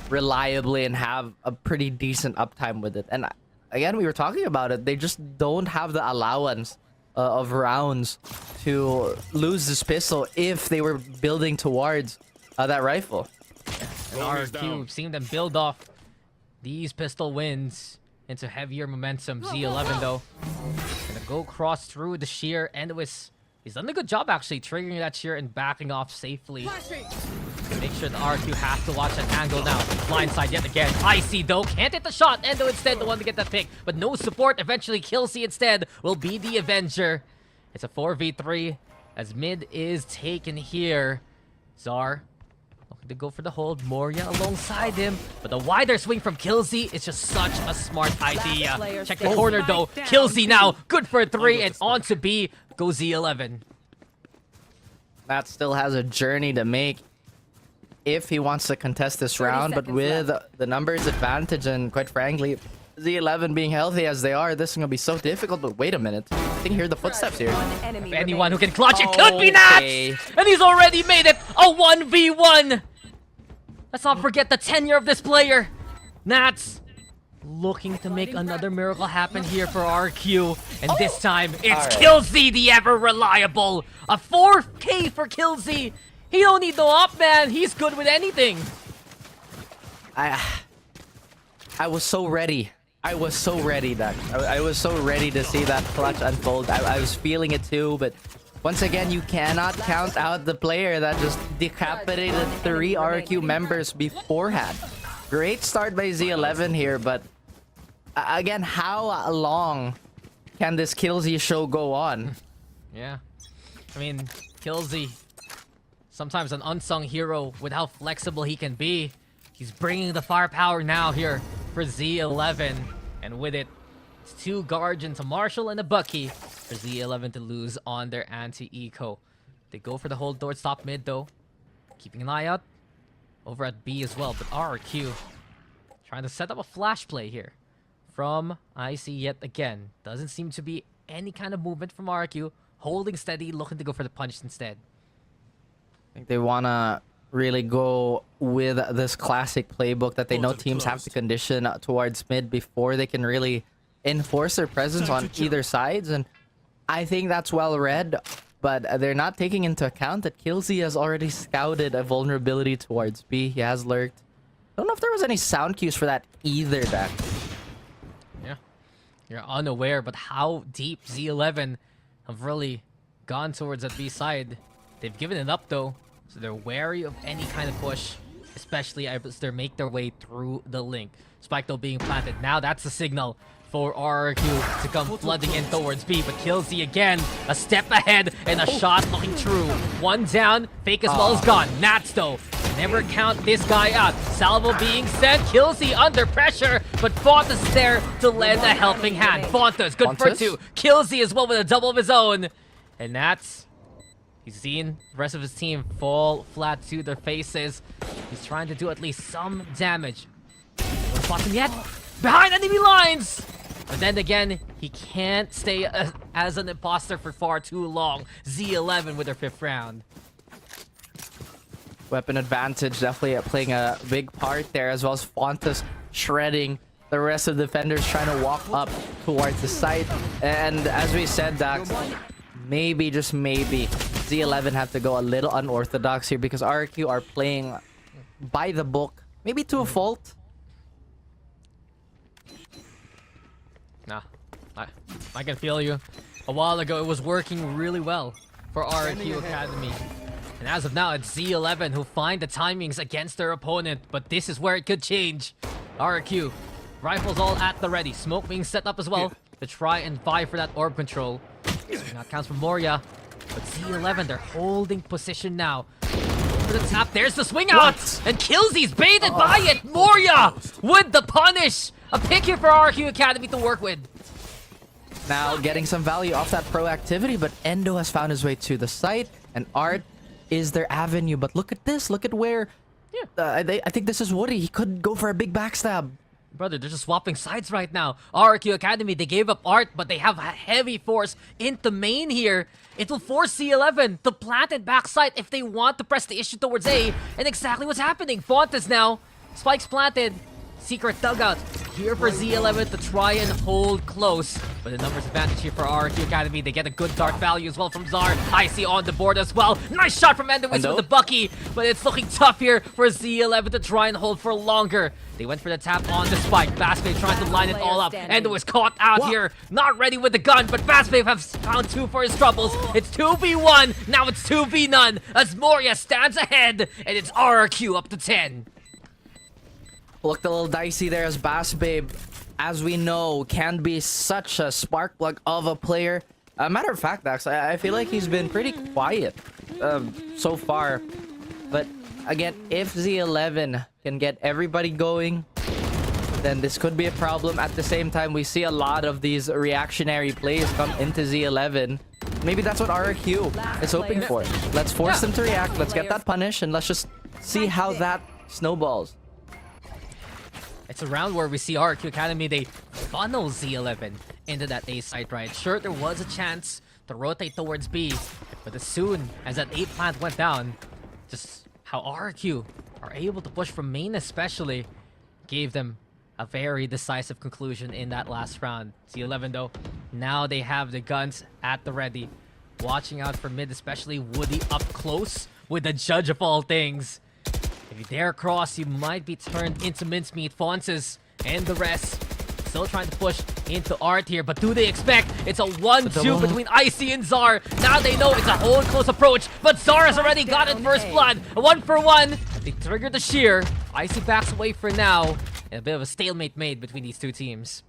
reliably and have a pretty decent uptime with it. And again, we were talking about it. They just don't have the allowance of rounds to lose this pistol if they were building towards that rifle. And RRQ, we've seen them build off these pistol wins into heavier momentum. Z11 though, gonna go cross through the shear, and he's done a good job actually triggering that shear and backing off safely. Make sure the RQ has to watch that angle now. Blindside yet again. Icy though, can't hit the shot. Endo instead the one to get that pick, but no support. Eventually Killzy instead will be the Avenger. It's a 4v3 as mid is taken here. Czar looking to go for the hold. Moria alongside him, but the wider swing from Killzy is just such a smart idea. Check the corner though. Killzy now good for a 3, and on to B goes Z11. Matt still has a journey to make if he wants to contest this round, but with the numbers advantage and quite frankly, Z11 being healthy as they are, this is going to be so difficult. But wait a minute. I think hear the footsteps here. If anyone who can clutch it could be Nats! And he's already made it a 1v1! Let's not forget the tenure of this player. Nats looking to make another miracle happen here for RQ. And this time, it's Killzy, the ever-reliable. A 4K for Killzy. He don't need no op, man. He's good with anything. I was so ready. I was so ready, Doc. I was so ready to see that clutch unfold. I was feeling it too, but once again, you cannot count out the player that just decapitated 3 RQ members beforehand. Great start by Z11 here, but again, how long can this Killzy show go on? Yeah. I mean, Killzy, sometimes an unsung hero with how flexible he can be. He's bringing the firepower now here for Z11. And with it, it's 2 Guardians, a Marshall and a Bucky for Z11 to lose on their anti-eco. They go for the hold towards top mid though. Keeping an eye out over at B as well. But RRQ trying to set up a flash play here from IC yet again. Doesn't seem to be any kind of movement from RRQ. Holding steady, looking to go for the punch instead. I think they want to really go with this classic playbook that they know teams have to condition towards mid before they can really enforce their presence on either sides. And I think that's well read, but they're not taking into account that Killzy has already scouted a vulnerability towards B. He has lurked. Don't know if there was any sound cues for that either, Dak. Yeah, you're unaware, but how deep Z11 have really gone towards that B side. They've given it up though, so they're wary of any kind of push, especially as they make their way through the link. Spike though being planted. Now that's the signal for RRQ to come flooding in towards B, but Killzy again, a step ahead and a shot looking true. One down, fake as well as gone. Nats though, never count this guy out. Salvo being sent, Killzy under pressure, but Fontas is there to lend a helping hand. Fontas, good for 2. Killzy as well with a double of his own. And Nats, he's seen the rest of his team fall flat to their faces. He's trying to do at least some damage. Don't spot him yet. Behind enemy lines! But then again, he can't stay as an imposter for far too long. Z11 with their 5th round. Weapon advantage definitely playing a big part there, as well as Fontas shredding the rest of the defenders trying to walk up towards the site. And as we said, Dax, maybe, just maybe, Z11 have to go a little unorthodox here because RRQ are playing by the book, maybe to a fault. Nah, I can feel you. A while ago, it was working really well for RRQ Academy. And as of now, it's Z11 who find the timings against their opponent. But this is where it could change. RRQ, rifles all at the ready. Smoke being set up as well to try and vie for that orb control. Now counts for Moria. But Z11, they're holding position now. Over the top, there's the swing out! And Killzy's baited by it! Moria with the punish! A pick here for RRQ Academy to work with. Now getting some value off that proactivity, but Endo has found his way to the site, and Art is their avenue. But look at this, look at where... I think this is Woody. He could go for a big backstab. Brother, they're just swapping sides right now. RRQ Academy, they gave up Art, but they have a heavy force into main here. It will force C11 to plant it backside if they want to press the issue towards A. And exactly what's happening. Fontas now. Spike's planted. Secret dugout here for Z11 to try and hold close. But the numbers advantage here for RRQ Academy. They get a good dart value as well from Zar. IC on the board as well. Nice shot from Endowiz with the Bucky. But it's looking tough here for Z11 to try and hold for longer. They went for the tap on the Spike. Fastbave trying to line it all up. Endowiz caught out here. Not ready with the gun, but Fastbave has found 2 for his troubles. It's 2v1. Now it's 2v none as Moria stands ahead. And it's RRQ up to 10. Looked a little dicey there as Bass Babe, as we know, can be such a spark plug of a player. Matter of fact, Dax, I feel like he's been pretty quiet so far. But again, if Z11 can get everybody going, then this could be a problem. At the same time, we see a lot of these reactionary plays come into Z11. Maybe that's what RRQ is hoping for. Let's force them to react. Let's get that punish, and let's just see how that snowballs. It's a round where we see RRQ Academy, they funnel Z11 into that A site, right? Sure, there was a chance to rotate towards B, but as soon as that A plant went down, just how RRQ are able to push from main especially gave them a very decisive conclusion in that last round. Z11 though, now they have the guns at the ready. Watching out for mid, especially Woody up close with the judge of all things. If you dare cross, you might be turned into mincemeat. Fonses and the rest still trying to push into Art here, but do they expect it's a 1-2 between IC and Zar? Now they know it's a hold close approach, but Zar has already gotten first blood. A 1-for-1. They triggered the shear, Icy backs away for now. And a bit of a stalemate made between these two teams.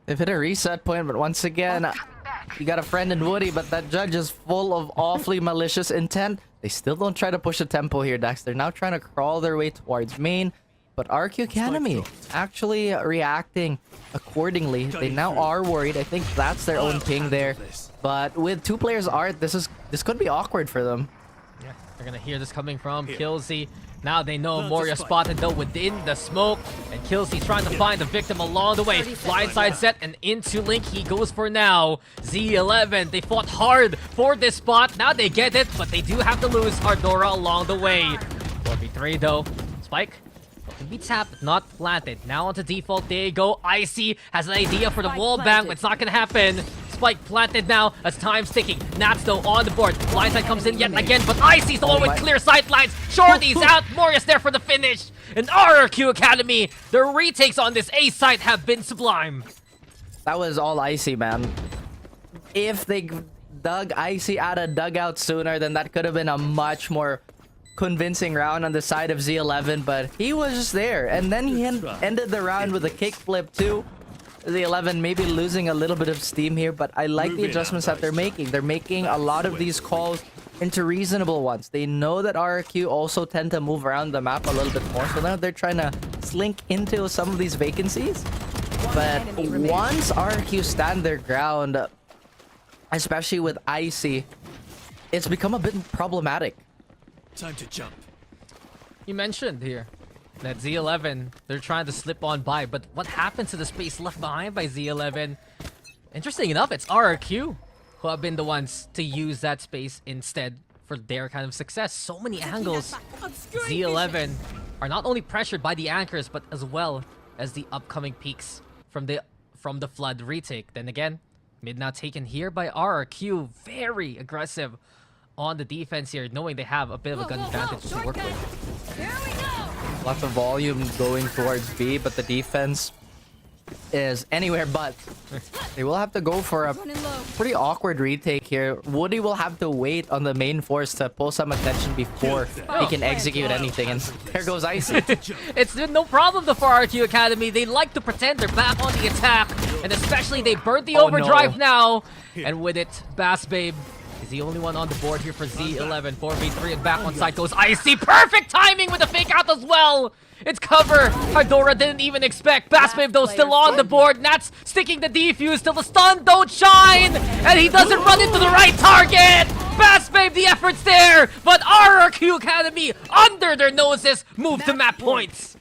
They've hit a reset point, but once again, you got a friend in Woody, but that judge is full of awfully malicious intent. They still don't try to push the tempo here, Dax. They're now trying to crawl their way towards main. But RRQ Academy actually reacting accordingly. They now are worried. I think that's their own ping there. But with 2 players art, this could be awkward for them. Yeah, they're gonna hear this coming from Killzy. Now they know Moria spotted though within the smoke, and Killzy's trying to find the victim along the way. Blindside set and into Link he goes for now. Z11, they fought hard for this spot. Now they get it, but they do have to lose Ardora along the way. 4v3 though. Spike can be tapped, not planted. Now onto default, there you go. Icy has an idea for the wall bang, but it's not gonna happen. Spike planted now as time's ticking. Nats though on the board. Blindside comes in yet again, but Icy's the one with clear sight lines. Shorty's out. Moria's there for the finish. And RRQ Academy, their retakes on this A site have been sublime. That was all Icy, man. If they dug Icy out of dugout sooner, then that could have been a much more convincing round on the side of Z11, but he was just there. And then he ended the round with a kickflip too. Z11 maybe losing a little bit of steam here, but I like the adjustments that they're making. They're making a lot of these calls into reasonable ones. They know that RRQ also tend to move around the map a little bit more, so now they're trying to slink into some of these vacancies. But once RRQ stand their ground, especially with Icy, it's become a bit problematic. Time to jump. You mentioned here that Z11, they're trying to slip on by, but what happens to the space left behind by Z11? Interesting enough, it's RRQ who have been the ones to use that space instead for their kind of success. So many angles. Z11 are not only pressured by the anchors, but as well as the upcoming peaks from the flood retake. Then again, mid now taken here by RRQ. Very aggressive on the defense here, knowing they have a bit of a gun advantage to work with. Here we go. Lots of volume going towards B, but the defense is anywhere but. They will have to go for a pretty awkward retake here. Woody will have to wait on the main force to pull some attention before he can execute anything, and there goes Icy. It's no problem though for RRQ Academy. They like to pretend they're back on the attack, and especially they burned the overdrive now. And with it, Bass Babe is the only one on the board here for Z11. 4v3 and back on side goes Icy. Perfect timing with the fake out as well. It's cover. Ardora didn't even expect. Bass Babe though still on the board. Nats sticking the defuse till the stun don't shine. And he doesn't run into the right target. Bass Babe, the effort's there. But RRQ Academy, under their noses, move to map points.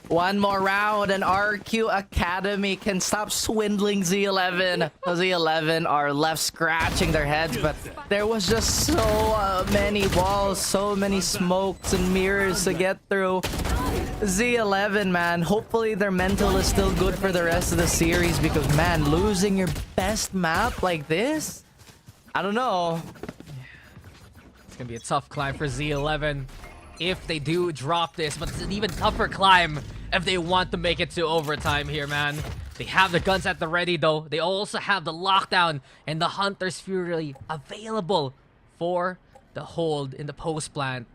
One more round and RRQ Academy can stop swindling Z11. Z11 are left scratching their heads, but there was just so many walls, so many smokes and mirrors to get through. Z11, man, hopefully their mental is still good for the rest of the series, because, man, losing your best map like this? I don't know. It's gonna be a tough climb for Z11 if they do drop this, but it's an even tougher climb if they want to make it to overtime here, man. They have the guns at the ready though. They also have the lockdown and the Hunter's Fury available for the hold in the post plant.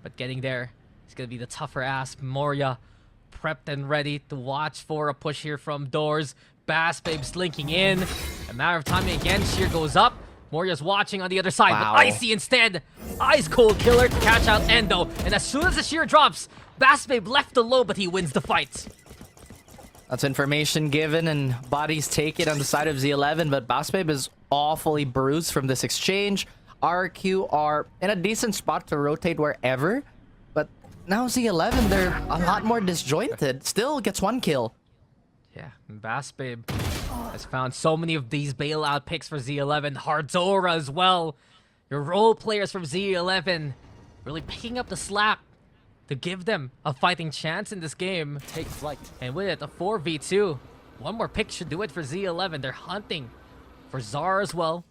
But getting there is gonna be the tougher ask. Moria prepped and ready to watch for a push here from doors. Bass Babe slinking in. A matter of time again, Sheer goes up. Moria's watching on the other side, Wow. but Icy instead. Ice Cold Killer to catch out Endo. And as soon as the Sheer drops, Bass Babe left alone, but he wins the fight. That's information given and bodies taken on the side of Z11, but Bass Babe is awfully bruised from this exchange. RRQ are in a decent spot to rotate wherever, but now Z11, they're a lot more disjointed. Still gets one kill. Yeah, and Bass Babe has found so many of these bailout picks for Z11. Ardora as well. Your role players from Z11 really picking up the slack to give them a fighting chance in this game. Take flight. And with it, a 4v2. One more pick should do it for Z11. They're hunting for Zar as well.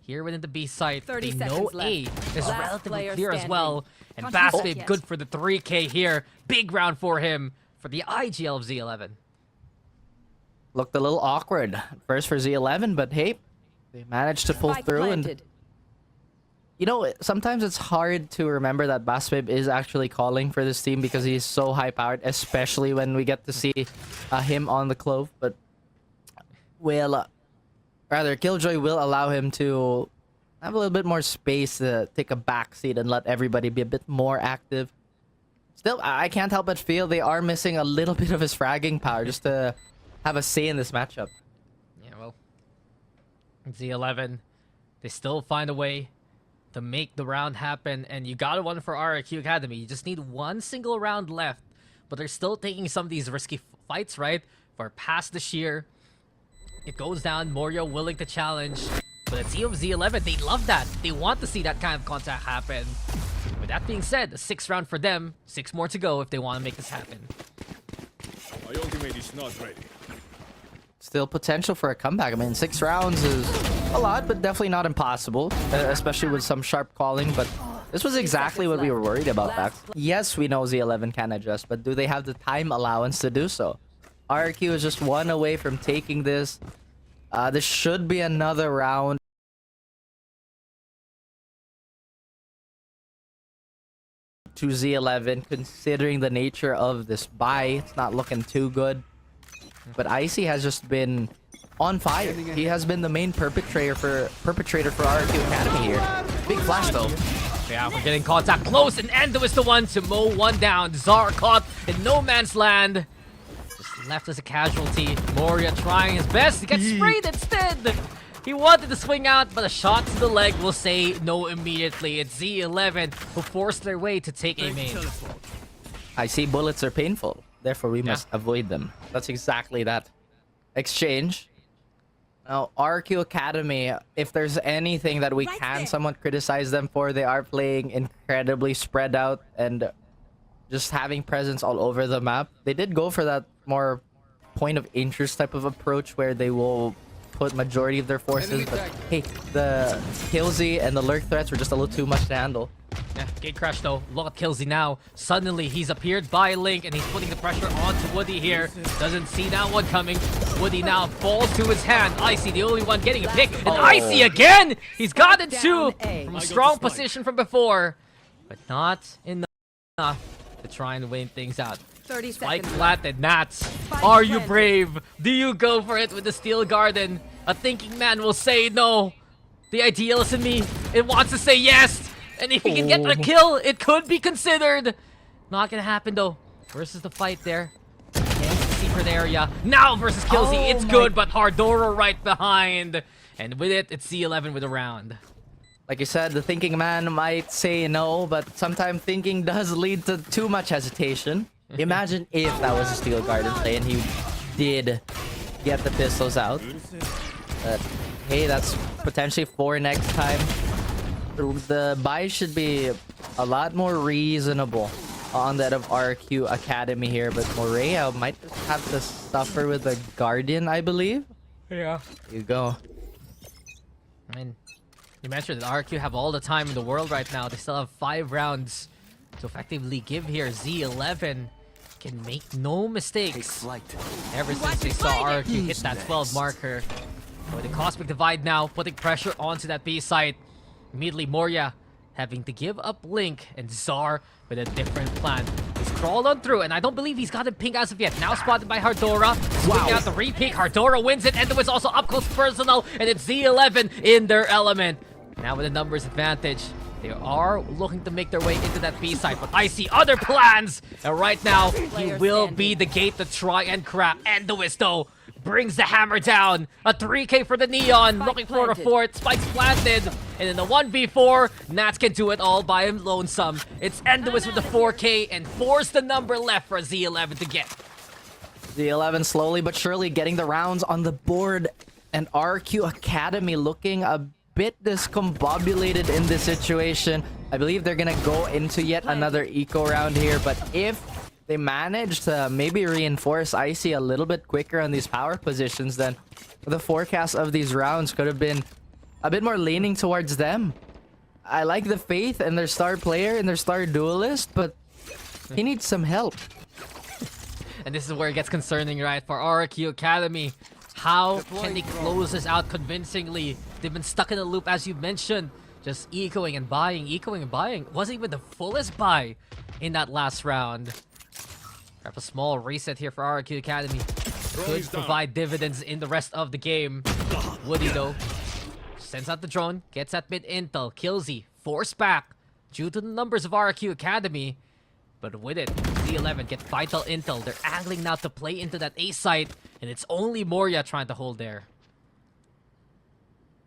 Here within the B site, 30 they know seconds left. A is Last relatively player clear as standing. well. And Can't Bass use Babe that good yet. for the 3k here. Big round for him for the IGL of Z11. Looked a little awkward at first for Z11, but hey, they managed to pull Spike through. planted. And You know, sometimes it's hard to remember that Basweb is actually calling for this team because he's so high-powered, especially when we get to see him on the Clove. But rather, Killjoy will allow him to have a little bit more space to take a backseat and let everybody be a bit more active. Still, I can't help but feel they are missing a little bit of his fragging power just to have a say in this matchup. Yeah, well, Z11, they still find a way to make the round happen, and you got one for RRQ Academy. You just need one single round left, but they're still taking some of these risky fights, right? For past the sheer, it goes down. Morio willing to challenge, but the team of Z11, they love that. They want to see that kind of contact happen. With that being said, the 6th round for them, 6 more to go if they want to make this happen. My ultimate is not ready. Still potential for a comeback. I mean, 6 rounds is a lot, but definitely not impossible, especially with some sharp calling. But this was exactly what we were worried about back. Yes, we know Z11 can adjust, but do they have the time allowance to do so? RRQ is just 1 away from taking this. This should be another round. To Z11, considering the nature of this buy, it's not looking too good. But Icy has just been on fire. He has been the main perpetrator for RRQ Academy here. Big flash though. Yeah, we're getting contact close, and Endo is the one to mow one down. Zar caught in no man's land. Just left as a casualty. Moria trying his best. He gets sprayed instead. He wanted to swing out, but a shot to the leg will say no immediately. It's Z11 who forced their way to take a main. I see bullets are painful, therefore we must avoid them. That's exactly that exchange. Now, RRQ Academy, if there's anything that we can somewhat criticize them for, they are playing incredibly spread out and just having presence all over the map. They did go for that more point of interest type of approach where they will put majority of their forces, but hey, the Killzy and the lurk threats were just a little too much to handle. Yeah, gate crash though. Look at Killzy now. Suddenly he's appeared by Link and he's putting the pressure onto Woody here. Doesn't see that one coming. Woody now falls to his hand. Icy, the only one getting a pick. And Icy again! He's got it too! From a strong position from before. But not enough to try and win things out. 30 Spike seconds. planted, Nats. Are you brave? Do you go for it with the Steel Garden? A thinking man will say no. The idealist in me, it wants to say yes. And if he can get a kill, it could be considered. Not gonna happen though. Versus the fight there. Secret area. Now versus Killzy. It's good, but Hardora right behind. And with it, it's Z11 with a round. Like you said, the thinking man might say no, but sometimes thinking does lead to too much hesitation. Imagine if that was a Steel Garden play and he did get the pistols out. But hey, that's potentially 4 next time. The buy should be a lot more reasonable on that of RRQ Academy here, but Morea might have to suffer with the Guardian, I believe. Yeah. There you go. I mean, you mentioned that RRQ have all the time in the world right now. They still have 5 rounds to effectively give here. Z11 can make no mistakes. Ever since we saw RRQ hit that 12 marker. With the Cosmic Divide now, putting pressure onto that B site. Immediately Moria having to give up Link, and Zar with a different plan. He's crawled on through, and I don't believe he's got a ping as of yet. Now spotted by Hardora. Swinging out the re-peek. Hardora wins it, and there was also up close personal, and it's Z11 in their element. Now with a numbers advantage, they are looking to make their way into that B site, but I see other plans. And right now, he will be the gate to try and crap. And Lewis, though, brings the hammer down. A 3K for the Neon, looking for a fort. Spikes planted. And in the 1v4, Nats can do it all by him lonesome. It's Enduis with the 4K and force the number left for Z11 to get. Z11 slowly but surely getting the rounds on the board. And RRQ Academy looking a bit discombobulated in this situation. I believe they're gonna go into yet another eco round here, but if they manage to maybe reinforce Icy a little bit quicker on these power positions, then the forecast of these rounds could have been a bit more leaning towards them. I like the faith in their star player and their star duelist, but he needs some help. And this is where it gets concerning, right? For RRQ Academy, how can they close this out convincingly? They've been stuck in a loop, as you mentioned. Just ecoing and buying, ecoing and buying. Wasn't even the fullest buy in that last round. Perhaps a small reset here for RRQ Academy. Could provide dividends in the rest of the game. Woody, though, sends out the drone, gets at mid intel. Killzy forced back due to the numbers of RRQ Academy. But with it, Z11 get vital intel. They're angling now to play into that A site, and it's only Moria trying to hold there.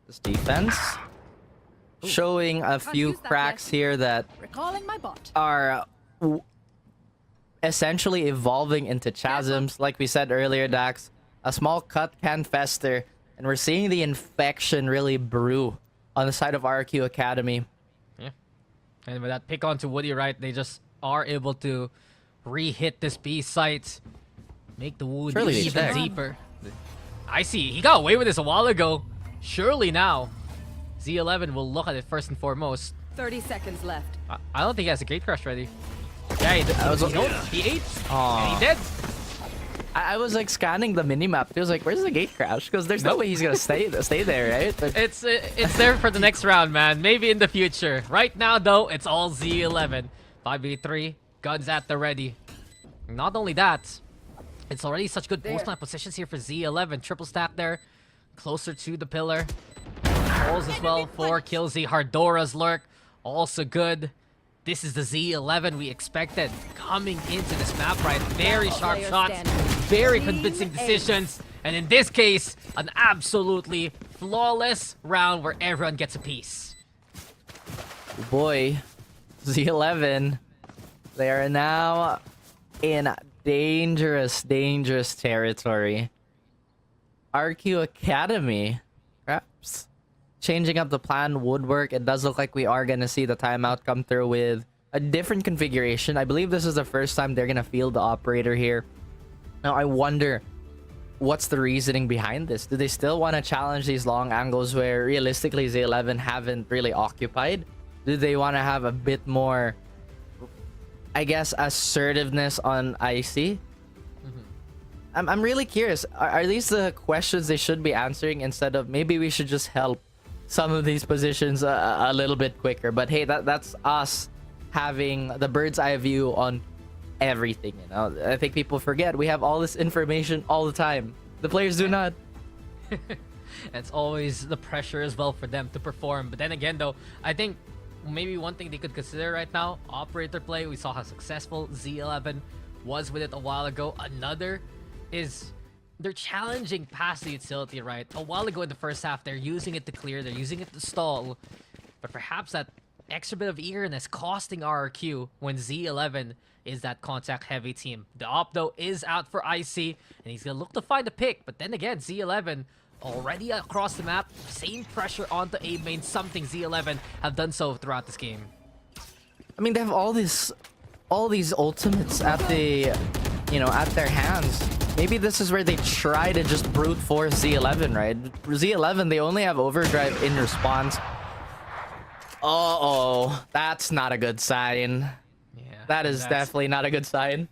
This defense showing a few cracks here that Recalling my bot. are essentially evolving into chasms. Like we said earlier, Dax, a small cut can fester, and we're seeing the infection really brew on the side of RRQ Academy. Yeah. And with that pick onto Woody, right, they just are able to re-hit this B site, make the wound Surely they even check. deeper. I see. He got away with this a while ago. Surely now, Z11 will look at it first and foremost. 30 seconds left. I don't think he has a gate crush ready. Yeah, he ate. Aw. And he did. I was like scanning the minimap. He was like, "Where's the gate crash?" Because there's no way he's gonna stay there, right? But It's there for the next round, man. Maybe in the future. Right now, though, it's all Z11. 5v3, guns at the ready. Not only that, it's already such good post plant positions here for Z11. Triple stack there, closer to the pillar. Holes as well for Killzy. Hardora's lurk, also good. This is the Z11 we expected coming into this map, right? Very sharp shots, very convincing decisions, and in this case, an absolutely flawless round where everyone gets a piece. boy, Z11, they are now in dangerous territory. RRQ Academy, perhaps changing up the plan would work. It does look like we are going to see the timeout come through with a different configuration. I believe this is the first time they're going to field the operator here. Now, I wonder what's the reasoning behind this. Do they still want to challenge these long angles where realistically Z11 haven't really occupied? Do they want to have a bit more, I guess, assertiveness on IC? I'm really curious. Are these the questions they should be answering instead of maybe we should just help some of these positions a little bit quicker? But hey, that's us having the bird's eye view on everything, you know. I think people forget we have all this information all the time. The players do not. It's always the pressure as well for them to perform. But then again, though, I think maybe one thing they could consider right now, operator play. We saw how successful Z11 was with it a while ago. Another is they're challenging past the utility, right? A while ago in the first half, they're using it to clear, they're using it to stall. But perhaps that extra bit of eagerness costing RRQ when Z11 is that contact-heavy team. The op, though, is out for IC, and he's going to look to find a pick. But then again, Z11 already across the map. Same pressure onto A main, something Z11 have done so throughout this game. I mean, they have all these ultimates at the, at their hands. Maybe this is where they try to just brute force Z11, right? Z11, they only have overdrive in response. Uh-oh, that's not a good sign. Yeah, That is definitely not a good sign.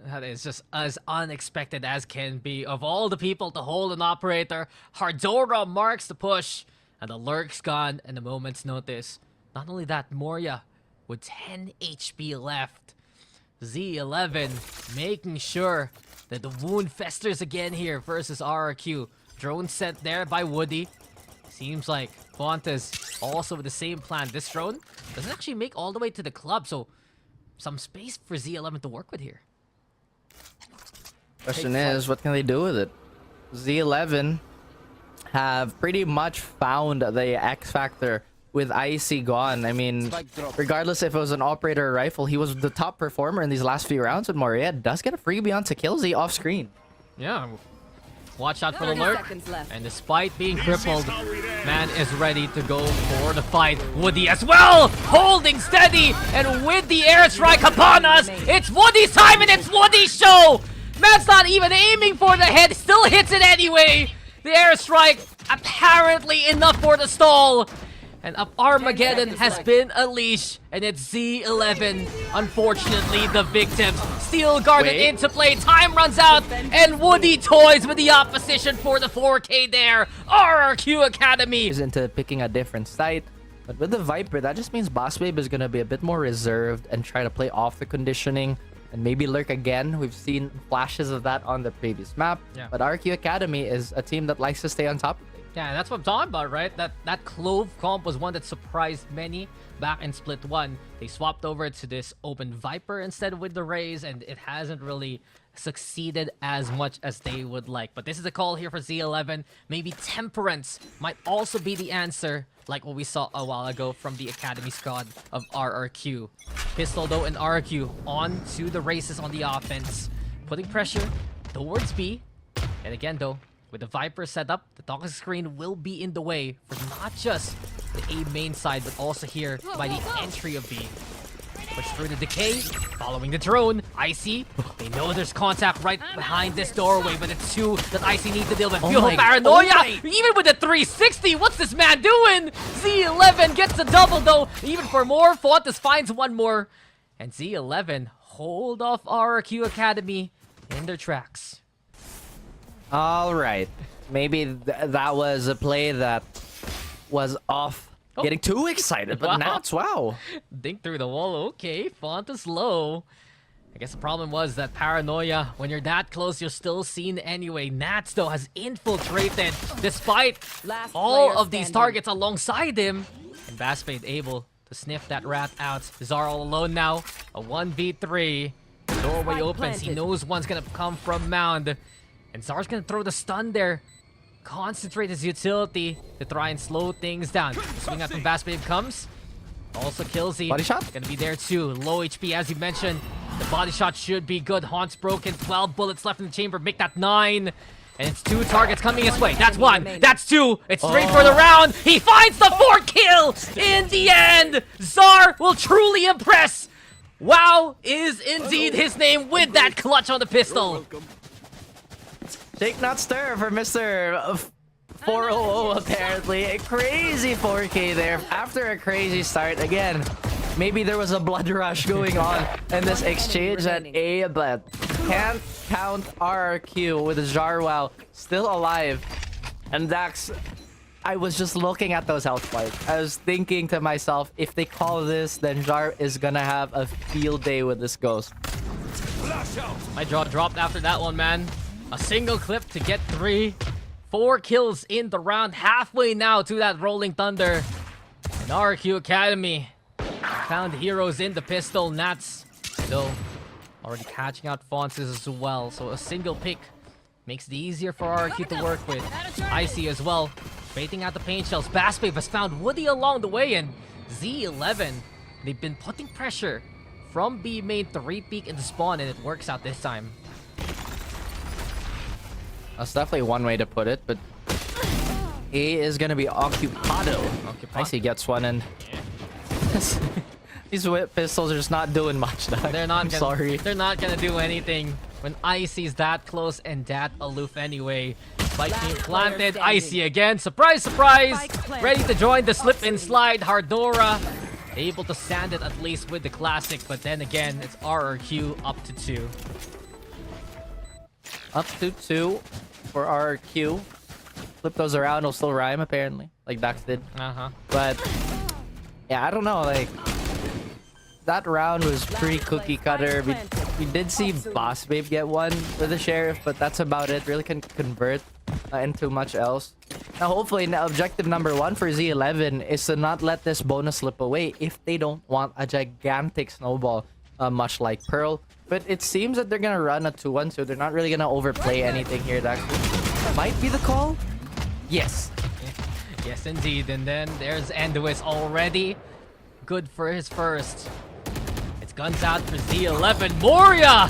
That is just as unexpected as can be. Of all the people to hold an operator, Hardora marks the push, and the lurk's gone and a moment's notice. Not only that, Moria with 10 HP left. Z11 making sure that the wound festers again here versus RRQ. Drone sent there by Woody. Seems like Fontes also with the same plan. This drone doesn't actually make all the way to the club, so some space for Z11 to work with here. Question is, what can they do with it? Z11 have pretty much found the X factor with IC gone. I mean, regardless if it was an operator or rifle, he was the top performer in these last few rounds with Moria. Does get a freebie onto Killzy off screen. Yeah, watch out for the 30 lurk. seconds left. And despite being crippled, man is ready to go for the fight. Woody as well, holding steady, and with the airstrike upon us, it's Woody's time and it's Woody's show. Man's not even aiming for the head, still hits it anyway. The airstrike apparently enough for the stall. And Armageddon has been unleashed, and it's Z11, unfortunately, the victims. Steel guarded into play, time runs out, and Woody toys with the opposition for the 4K there. RRQ Academy. He's into picking a different site. But with the Viper, that just means Boss Babe is going to be a bit more reserved and try to play off the conditioning and maybe lurk again. We've seen flashes of that on the previous map. Yeah. But RRQ Academy is a team that likes to stay on top of things. Yeah, that's what I'm talking about, right? That Clove comp was one that surprised many back in Split 1. They swapped over to this open Viper instead with the Raze, and it hasn't really succeeded as much as they would like. But this is a call here for Z11. Maybe Temperance might also be the answer, like what we saw a while ago from the Academy squad of RRQ. Pistol, though, and RRQ on to the races on the offense, putting pressure towards B. And again, though, with the Viper set up, the toxic screen will be in the way for not just the A main side, but also here by the entry of B. Push through the decay, following the drone. Icy, they know there's contact right behind this doorway, but it's two that Icy needs to deal with. Beautiful paranoia! Even with the 360, what's this man doing? Z11 gets the double, though. Even for more, Fontes finds one more. And Z11 hold off RRQ Academy in their tracks. All right. Maybe that was a play that was off. Getting too excited, but Nats, wow. Dink through the wall, okay. Fontes low. I guess the problem was that paranoia, when you're that close, you're still seen anyway. Nats, though, has infiltrated despite all of these targets alongside him. And Baspade able to sniff that rat out. Zar all alone now. A 1v3. Doorway opens. He knows one's gonna come from Mound. And Zar's gonna throw the stun there. Concentrate his utility to try and slow things down. Swing out from Baspade comes. Also Killsy. Body shot? Gonna be there too. Low HP as you mentioned. The body shot should be good. Haunt's broken. 12 bullets left in the chamber. Make that 9. And it's 2 targets coming his way. That's 1. That's 2. It's 3 for the round. He finds the 4th kill in the end. Zar will truly impress. Wow is indeed his name with that clutch on the pistol. Shake not stir for Mr. 400 apparently. A crazy 4K there after a crazy start. Again, maybe there was a blood rush going on in this exchange at A, but can't count RRQ with Jarwell still alive. And Dax, I was just looking at those health spikes. I was thinking to myself, if they call this, then Jar is gonna have a field day with this ghost. My jaw dropped after that one, man. A single clip to get 3. 4 kills in the round. Halfway now to that Rolling Thunder. And RRQ Academy found heroes in the pistol. Nats, though, already catching out Fontes as well. So a single pick makes it easier for RRQ to work with. Icy as well. Baiting out the paint shells. Baspave has found Woody along the way. And Z11, they've been putting pressure from B main to re-peek into spawn. And it works out this time. That's definitely one way to put it, but A is gonna be occupado. Icy gets one, and these whip pistols are just not doing much. They're not. Sorry. They're not gonna do anything when Icy's that close and that aloof anyway. Spike being planted. Icy again. Surprise, surprise. Ready to join the slip and slide. Hardora able to sand it at least with the classic, but then again, it's RRQ up to 2. Up to 2 for RRQ. Flip those around, will still rhyme apparently, like Dax did. But yeah, I don't know. Like that round was pretty cookie cutter. We did see Boss Babe get one with the Sheriff, but that's about it. Really couldn't convert into much else. Now, hopefully, objective number 1 for Z11 is to not let this bonus slip away if they don't want a gigantic snowball, much like Pearl. But it seems that they're gonna run a 2-1, so they're not really gonna overplay anything here. That might be the call. Yes. Yes, indeed. And then there's Anduis already. Good for his first. It's guns out for Z11. Moria!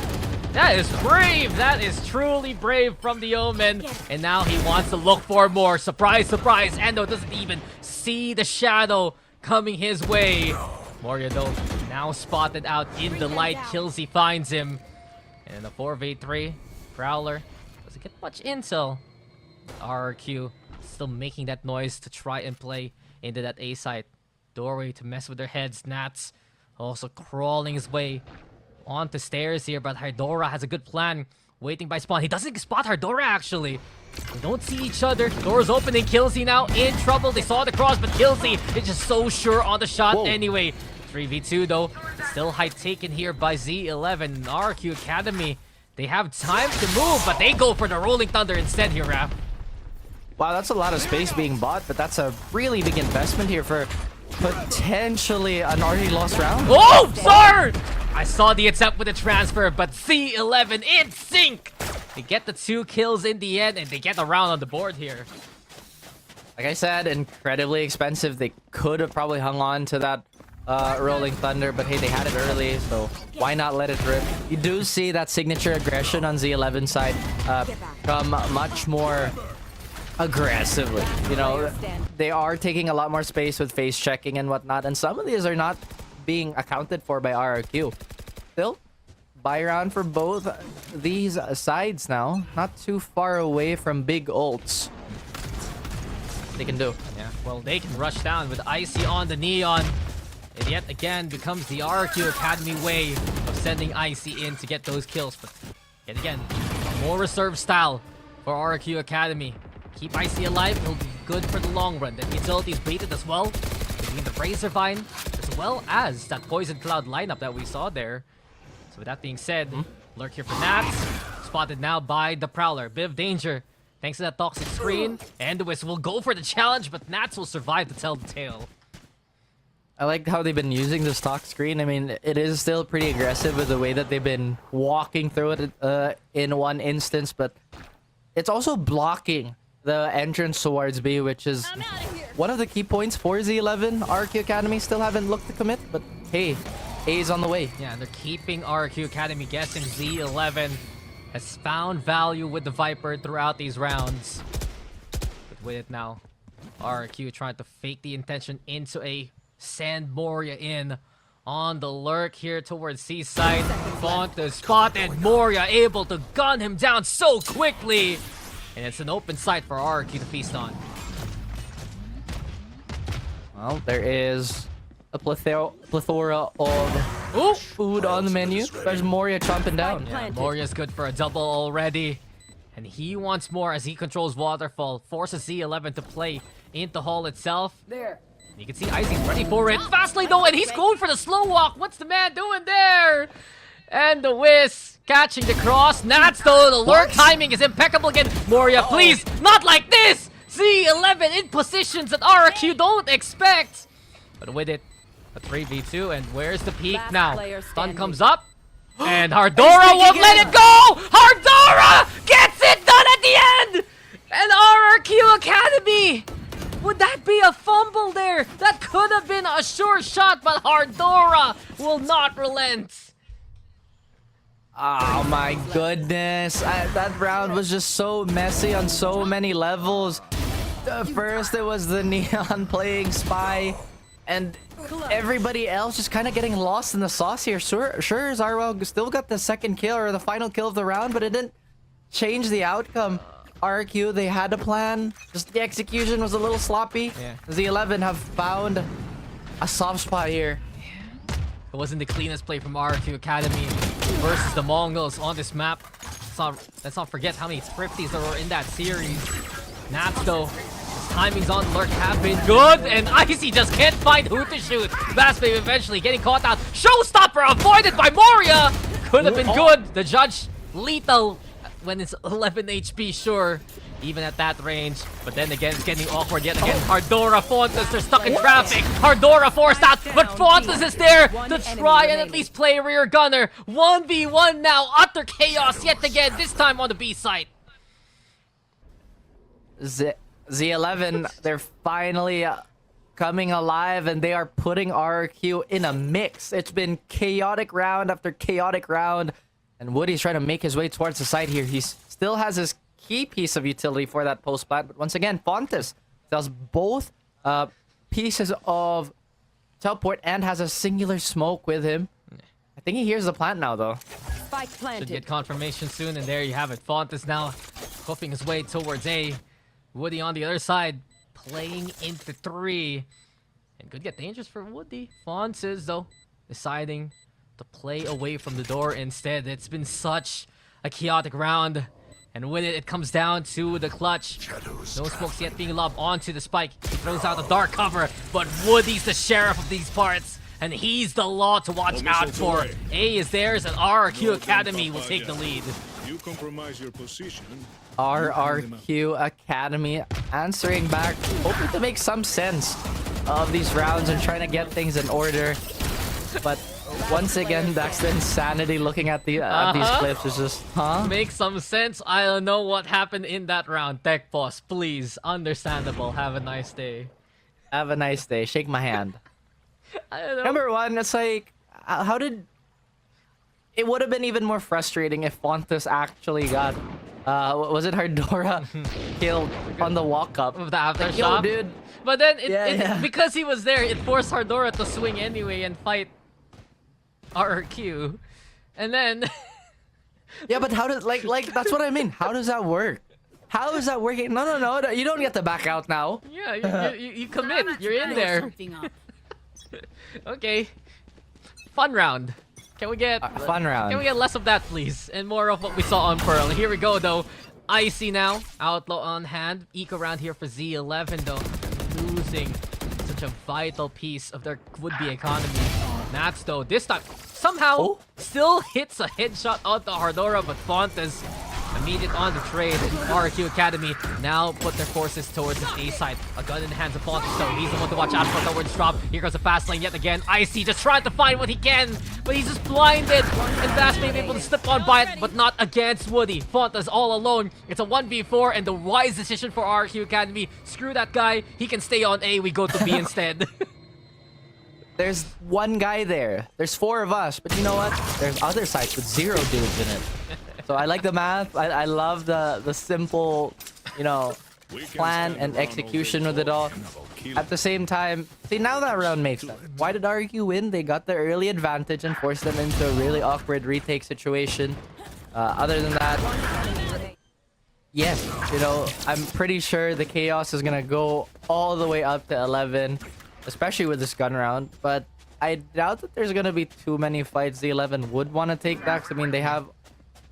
That is brave. That is truly brave from the Omen. And now he wants to look for more. Surprise, surprise. Ando doesn't even see the shadow coming his way. Moria, though, now spotted out in the light. Killsy finds him. And in the 4v3, Prowler doesn't get much intel. RRQ still making that noise to try and play into that A site. Doorway to mess with their heads. Nats also crawling his way onto stairs here, but Hardora has a good plan waiting by spawn. He doesn't spot Hardora actually. They don't see each other. Doors opening. Killsy now in trouble. They saw the cross, but Killsy is just so sure on the shot anyway. 3v2 though. Still high taken here by Z11. RRQ Academy. They have time to move, but they go for the Rolling Thunder instead here, Raph. Wow, that's a lot of space being bought, but that's a really big investment here for potentially an already lost round. Oh, sir! I saw the attempt with the transfer, but Z11 in sync. They get the 2 kills in the end, and they get the round on the board here. Like I said, incredibly expensive. They could have probably hung on to that Rolling Thunder, but hey, they had it early, so why not let it rip? You do see that signature aggression on Z11's side come much more aggressively. You know, they are taking a lot more space with face checking and whatnot, and some of these are not being accounted for by RRQ. Still, buy round for both these sides now. Not too far away from big ults. They can do. Yeah, well, they can rush down with Icy on the Neon. It yet again becomes the RRQ Academy way of sending Icy in to get those kills. But yet again, more reserve style for RRQ Academy. Keep Icy alive, it'll be good for the long run. Then utilities baited as well. Between the Razorvine, as well as that Poison Cloud lineup that we saw there. So with that being said, lurk here for Nats. Spotted now by the Prowler. Bit of danger. Thanks to that toxic screen. And the Wisp will go for the challenge, but Nats will survive to tell the tale. I like how they've been using the stock screen. I mean, it is still pretty aggressive with the way that they've been walking through it in one instance, but it's also blocking the entrance towards B, which is one of the key points for Z11. RRQ Academy still haven't looked to commit, but hey, A is on the way. Yeah, and they're keeping RRQ Academy guessing. Z11 has found value with the Viper throughout these rounds. But with it now, RRQ trying to fake the intention into A. Send Moria in on the lurk here towards Seaside. Font the spot, and Moria able to gun him down so quickly. And it's an open sight for RRQ to feast on. Well, there is a plethora of food on the menu. There's Moria chomping down. Yeah, Moria's good for a double already. And he wants more as he controls Waterfall. Forces Z11 to play into Hall itself. There. You can see Icy's ready for it. Fastly though, and he's going for the slow walk. What's the man doing there? And the Wisp catching the cross. Nats though, the lurk timing is impeccable again. Moria, please, not like this! Z11 in positions that RRQ don't expect. But with it, a 3v2, and where's the peak now? Stun comes up, and Hardora won't let it go! Hardora gets it done at the end! And RRQ Academy! Would that be a fumble there? That could have been a sure shot, but Hardora will not relent. Oh my goodness. That round was just so messy on so many levels. First it was the Neon playing Spy, and everybody else just kind of getting lost in the sauce here. Sure, Zarwell still got the second kill or the final kill of the round, but it didn't change the outcome. RRQ, they had a plan, just the execution was a little sloppy. Yeah. Z11 have found a soft spot here. It wasn't the cleanest play from RRQ Academy versus the Mongols on this map. Let's not forget how many Thrifties there were in that series. Nats though, his timings on lurk have been good, and Icy just can't find who to shoot. Bassbabe eventually getting caught out. Showstopper avoided by Moria! Could have been good. The judge lethal when it's 11 HP, sure, even at that range. But then again, it's getting awkward yet again. Hardora, Fontas, they're stuck in traffic. Hardora forced out, but Fontas is there to try and at least play rear gunner. 1v1 now, utter chaos yet again, this time on the B side. Z11, they're finally coming alive, and they are putting RRQ in a mix. It's been chaotic round after chaotic round, and Woody's trying to make his way towards the side here. He still has his key piece of utility for that post plant, but once again, Fontes sells both pieces of teleport and has a singular smoke with him. I think he hears the plant now, though. Spike planted. Should get confirmation soon, and there you have it. Fontes now hoofing his way towards A. Woody on the other side, playing into 3. And could get dangerous for Woody. Fontes, though, deciding to play away from the door instead. It's been such a chaotic round. And with it, it comes down to the clutch. No smokes yet being lobbed onto the spike. He throws out the dark cover, but Woody's the sheriff of these parts. And he's the law to watch out for. A is theirs, and RRQ Academy will take the lead. You compromise your position. RRQ Academy answering back, hoping to make some sense of these rounds and trying to get things in order. But once again, that's the insanity looking at these clips is just, huh? Make some sense. I don't know what happened in that round. Tech boss, please. Understandable. Have a nice day. Have a nice day. Shake my hand. I don't know. Number one, it's like, how did... It would have been even more frustrating if Fontes actually got... was it Hardora killed on the walk-up? With the aftershock. Yo, dude. But then, Yeah. because he was there, it forced Hardora to swing anyway and fight RRQ. And then... Yeah, but how does... Like, that's what I mean. How does that work? How is that working? No. You don't get to back out now. Yeah, you commit. You're in there. Okay. Fun round. Can we get fun round? Can we get less of that, please, and more of what we saw on Pearl? Here we go, though. Icy now, Outlaw on hand. Eco round here for Z11, though, losing such a vital piece of their would-be economy. Nats, though, this time somehow still hits a headshot onto Hardora, but Fontes immediate on the trade. RRQ Academy now put their forces towards the A side. A gun in the hands of Fontes, so he's the one to watch out for towards drop. Here goes the fast lane yet again. Icy just trying to find what he can, but he's just blinded. And Bass may be able to slip on by it, but not against Woody. Fontes all alone. It's a 1v4, and the wise decision for RRQ Academy. Screw that guy. He can stay on A. We go to B instead. There's one guy there. There's 4 of us, but you know what? There's other sites with 0 dudes in it. So I like the math. I love the simple, you know, plan and execution with it all. At the same time, see, now that round makes sense. Why did RRQ win? They got the early advantage and forced them into a really awkward retake situation. Other than that, yes, you know, I'm pretty sure the chaos is gonna go all the way up to 11, especially with this gun round. But I doubt that there's gonna be too many fights Z11 would want to take back. I mean, they have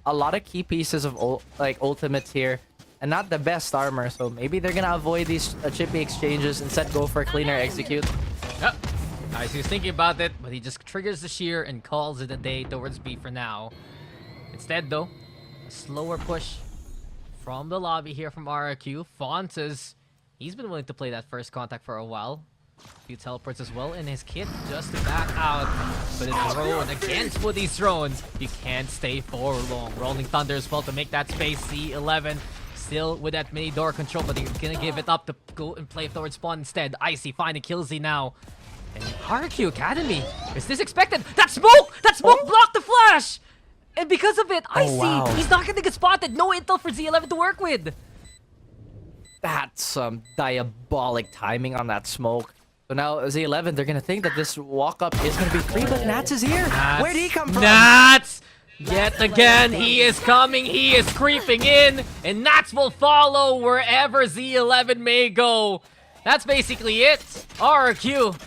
a lot of key pieces of ultimates here, and not the best armor, so maybe they're gonna avoid these chippy exchanges, instead go for a cleaner execute. Yep. Nice, he was thinking about it, but he just triggers the shear and calls it a day towards B for now. Instead, though, a slower push from the lobby here from RRQ. Fontes, he's been willing to play that first contact for a while. A few teleports as well in his kit just to back out. But it's thrown against Woody's drones. You can't stay for long. Rolling Thunder as well to make that space. Z11 still with that mini door control, but he's gonna give it up to go and play towards spawn instead. Icy finding Killsy now. And RRQ Academy, is this expected? That smoke! That smoke blocked the flash! And because of it, Icy, he's not gonna get spotted. No intel for Z11 to work with. That's some diabolic timing on that smoke. So now Z11, they're gonna think that this walk-up is gonna be free, but Nats is here. Where'd he come from? Nats! Yet again, he is coming, he is creeping in, and Nats will follow wherever Z11 may go. That's basically it. RRQ,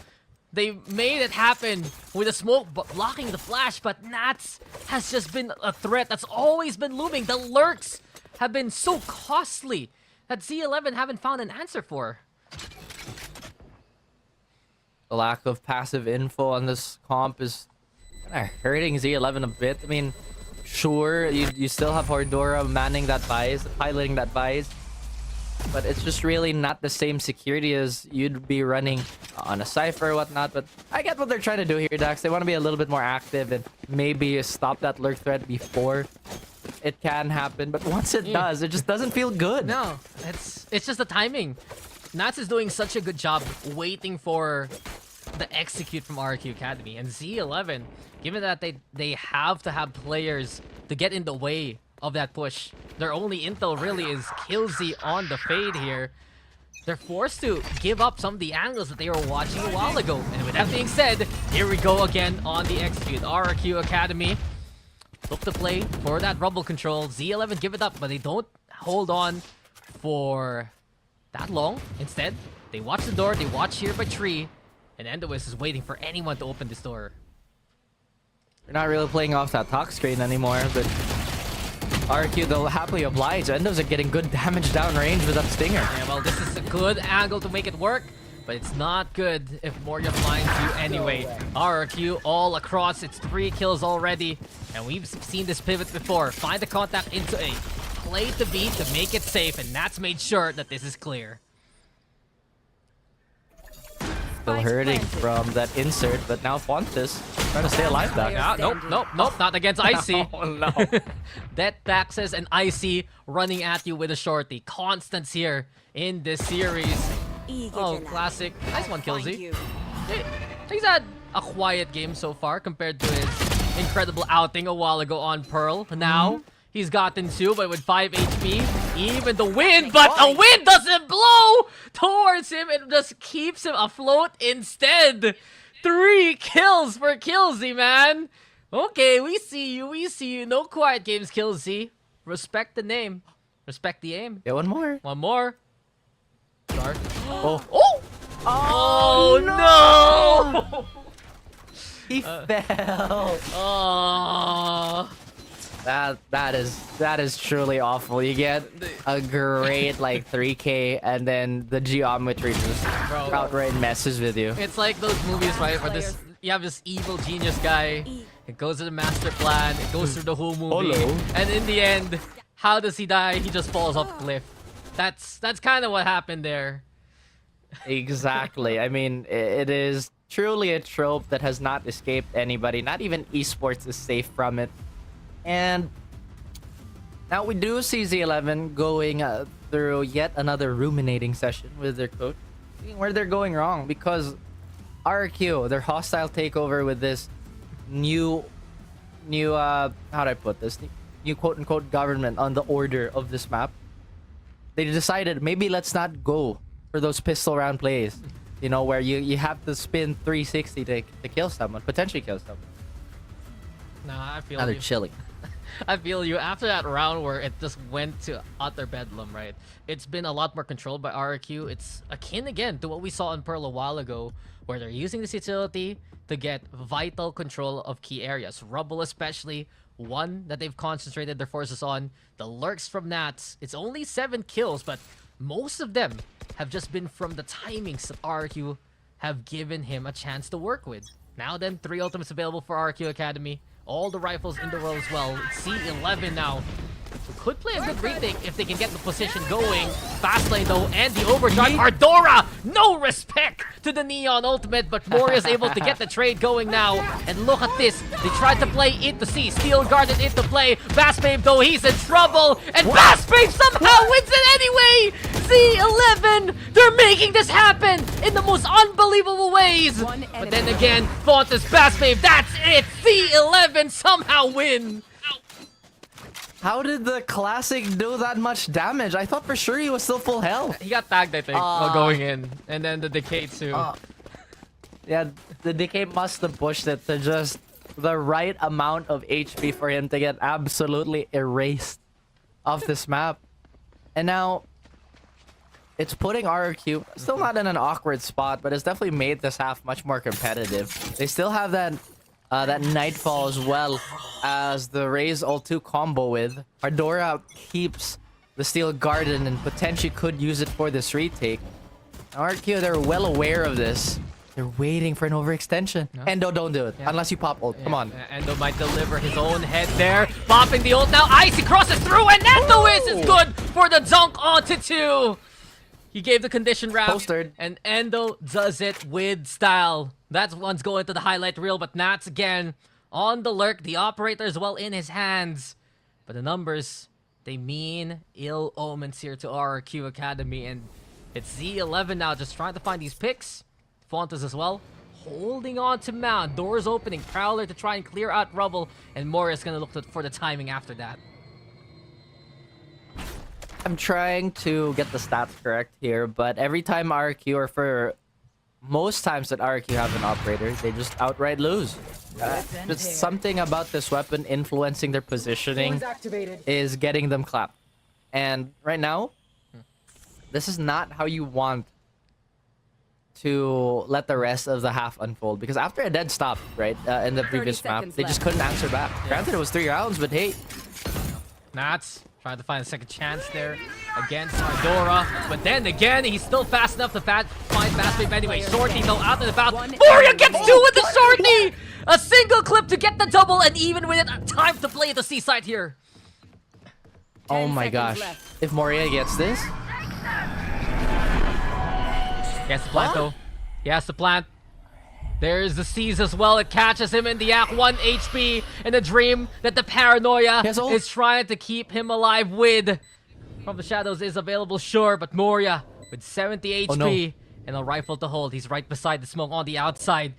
they made it happen with a smoke blocking the flash, but Nats has just been a threat that's always been looming. The lurks have been so costly that Z11 haven't found an answer for. The lack of passive info on this comp is kind of hurting Z11 a bit. I mean, sure, you still have Hardora manning that Vise, piloting that Vise, but it's just really not the same security as you'd be running on a Cypher or whatnot. But I get what they're trying to do here, Dax. They want to be a little bit more active and maybe stop that lurk threat before it can happen. But once it does, it just doesn't feel good. No, it's just the timing. Nats is doing such a good job waiting for the execute from RRQ Academy, and Z11, given that they have to have players to get in the way of that push, their only intel really is Killsy on the fade here. They're forced to give up some of the angles that they were watching a while ago. And with that being said, here we go again on the execute. RRQ Academy look to play for that rumble control. Z11 give it up, but they don't hold on for that long. Instead, they watch the door, they watch here by tree, and Endois is waiting for anyone to open this door. They're not really playing off that talk screen anymore, but RRQ, they'll happily oblige. Endos are getting good damage downrange with that Stinger. Yeah, well, this is a good angle to make it work, but it's not good if Moria blinds you anyway. RRQ all across, it's 3 kills already, and we've seen this pivot before. Find the contact into A, play the beat to make it safe, and that's made sure that this is clear. Still hurting from that insert, but now Fontes trying to stay alive back. Yeah, nope, not against Icy. Oh no. Death taxes and Icy running at you with a shorty. Constants here in this series. Oh, classic. Nice one, Killzy. He's had a quiet game so far compared to his incredible outing a while ago on Pearl. Now, he's gotten 2, but with 5 HP. Even the wind, but the wind doesn't blow towards him. It just keeps him afloat instead. 3 kills for Killzy, man. Okay, we see you, we see you. No quiet games, Killzy. Respect the name. Respect the aim. Yeah, one more. One more. Shark. Oh. Oh! Oh, no! He fell. Oh. That is truly awful. You get a great like 3K and then the geometry just outright messes with you. It's like those movies, right? Where you have this evil genius guy. It goes to the master plan. It goes through the whole movie. Hello. And in the end, how does he die? He just falls off the cliff. That's kind of what happened there. Exactly. I mean, it is truly a trope that has not escaped anybody. Not even esports is safe from it. And now we do see Z11 going through yet another ruminating session with their coach, seeing where they're going wrong, because RRQ, their hostile takeover with this new how do I put this, new quote-unquote government on the order of this map, they decided maybe let's not go for those pistol round plays, you know, where you have to spin 360 to kill someone, potentially kill someone. Nah, I feel Now they're you. chilling. I feel you. After that round where it just went to utter bedlam, right? It's been a lot more controlled by RRQ. It's akin again to what we saw in Pearl a while ago, where they're using this utility to get vital control of key areas. Rubble especially, one that they've concentrated their forces on. The lurks from Nats, it's only 7 kills, but most of them have just been from the timings that RRQ have given him a chance to work with. Now then, 3 ultimates available for RRQ Academy. All the rifles in the world as well. C11 now. Could play a good retake if they can get the position going. Fast lane though, and the overdrive. Ardora! No respect to the Neon ultimate, but Moria's able to get the trade going now. And look at this. They tried to play into C. Steel guarded into play. Bassbabe though, he's in trouble. And Bassbabe somehow wins it anyway! C11! They're making this happen in the most unbelievable ways! But then again, Fontes, Bassbabe, that's it! C11 somehow win! How did the classic do that much damage? I thought for sure he was still full health. He got tagged, I think, while going in. And then the decay too. Yeah, the decay must have pushed it to just the right amount of HP for him to get absolutely erased off this map. And now, it's putting RRQ still not in an awkward spot, but it's definitely made this half much more competitive. They still have that Nightfall as well as the Raze ult 2 combo with. Ardora keeps the Steel Garden and potentially could use it for this retake. RRQ, they're well aware of this. They're waiting for an overextension. No. Endo, don't do it. Yeah. Unless you pop ult. Come on. Endo might deliver his own head there. Popping the ult now. Icy crosses through and Endo is good for the dunk onto 2. He gave the condition wrap. Postered. And Endo does it with style. That one's going to the highlight reel, but Nats again on the lurk. The operator is well in his hands. But the numbers, they mean ill omens here to RRQ Academy. And it's Z11 now just trying to find these picks. Fontes as well. Holding on to Mount. Doors opening. Prowler to try and clear out Rubble. And Morris going to look for the timing after that. I'm trying to get the stats correct here, but every time RRQ, or for most times that RRQ have an operator, they just outright lose. Just something about this weapon influencing their positioning is getting them clapped. And right now, this is not how you want to let the rest of the half unfold. Because after a dead stop, right, in the previous map, they just couldn't answer back. Granted, it was 3 rounds, but hey, Nats trying to find a second chance there against Ardora. But then again, he's still fast enough to find Bassbabe anyway. Shorty though out and about. Moria gets two with the Shorty! A single clip to get the double, and even with it, time to play at the seaside here. Oh my gosh. If Moria gets this... He has to plant though. He has to plant. There's the C's as well. It catches him in the act. 1 HP in a dream that the paranoia is trying to keep him alive with. From the shadows is available, sure, but Moria with 70 HP and a rifle to hold. He's right beside the smoke on the outside.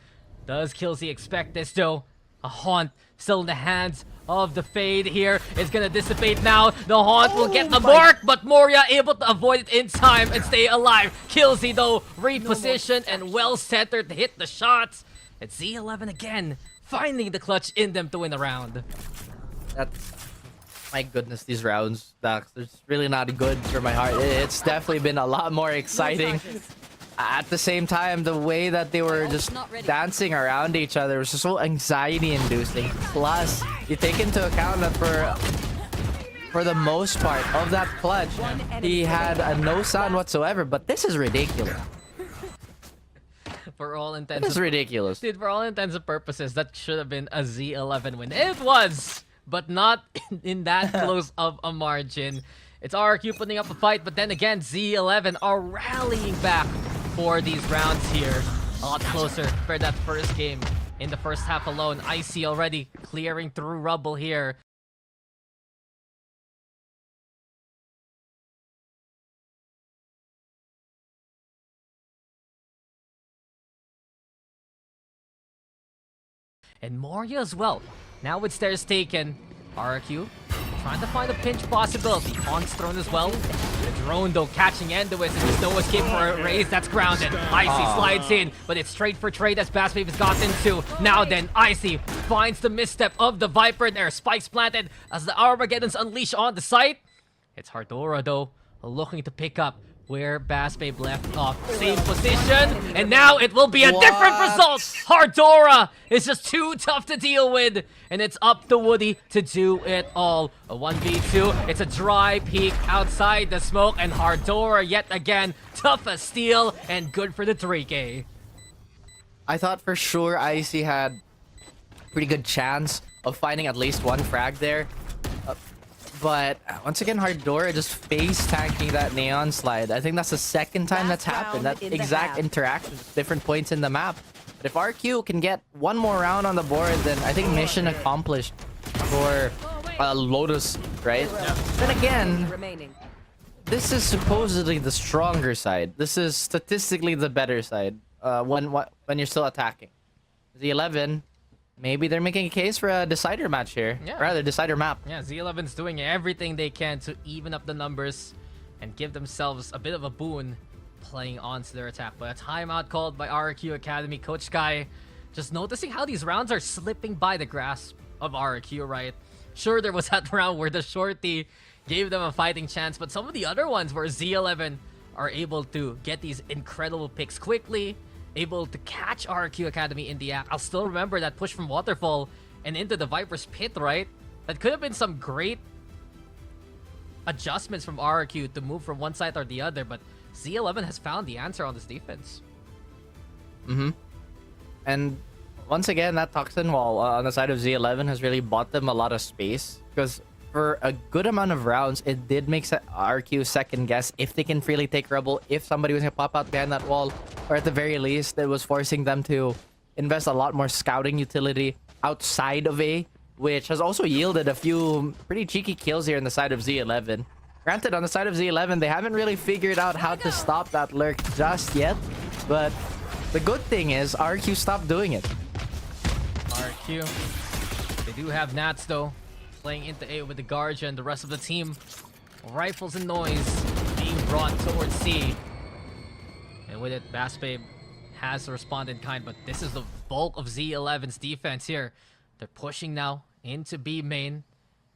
Does Killsy expect this though? A haunt still in the hands of the Fade here. It's gonna dissipate now. The haunt will get the mark, but Moria able to avoid it in time and stay alive. Killsy though, repositioned and well centered to hit the shots. It's Z11 again, finding the clutch in them to win the round. That's... My goodness, these rounds, Dax, it's really not good for my heart. It's definitely been a lot more exciting. At the same time, the way that they were just dancing around each other was just so anxiety-inducing. Plus, you take into account that for the most part of that clutch, he had no sound whatsoever. But this is ridiculous. For all intents, this is ridiculous. Dude, for all intents and purposes, that should have been a Z11 win. It was, but not in that close of a margin. It's RRQ putting up a fight, but then again, Z11 are rallying back for these rounds here. A lot closer for that first game. In the first half alone, Icy already clearing through rubble here. And Moria as well. Now with stairs taken, RRQ trying to find a pinch possibility. Haunt's thrown as well. The drone though catching Endois, and there's no escape for a raise that's grounded. Icy slides in, but it's straight for trade as Bassbabe has gotten into. Now then, Icy finds the misstep of the Viper there. Spikes planted as the Armageddon's unleashed on the site. It's Ardora though, looking to pick up where Bassbabe left off. Same position, and now it will be a different result. Ardora is just too tough to deal with, and it's up to Woody to do it all. A 1v2, it's a dry peek outside the smoke, and Ardora yet again, tough as steel, and good for the 3K. I thought for sure Icy had a pretty good chance of finding at least one frag there. But once again, Ardora just face tanking that neon slide. I think that's the second time that's happened. That exact interaction at different points in the map. But if RQ can get one more round on the board, then I think mission accomplished for Lotus, right? Yeah. Then again, this is supposedly the stronger side. This is statistically the better side when you're still attacking. Z11. Maybe they're making a case for a decider match here. Yeah. Rather, decider map. Yeah, Z11's doing everything they can to even up the numbers and give themselves a bit of a boon playing onto their attack. But a timeout called by RRQ Academy. Coach Sky just noticing how these rounds are slipping by the grasp of RRQ, right? Sure, there was that round where the Shorty gave them a fighting chance, but some of the other ones where Z11 are able to get these incredible picks quickly, able to catch RRQ Academy in the act. I'll still remember that push from Waterfall and into the Viper's pit, right? That could have been some great adjustments from RRQ to move from one side or the other, but Z11 has found the answer on this defense. And once again, that Toxin wall on the side of Z11 has really bought them a lot of space, because for a good amount of rounds, it did make RQ second guess if they can freely take Rebel, if somebody was going to pop out behind that wall, or at the very least, it was forcing them to invest a lot more scouting utility outside of A, which has also yielded a few pretty cheeky kills here on the side of Z11. Granted, on the side of Z11, they haven't really figured out how to stop that lurk just yet, but the good thing is RQ stopped doing it. RQ, they do have Nats though, playing into A with the Guardian and the rest of the team. Rifles and noise being brought towards C. And with it, Bassbabe has to respond in kind, but this is the bulk of Z11's defense here. They're pushing now into B main.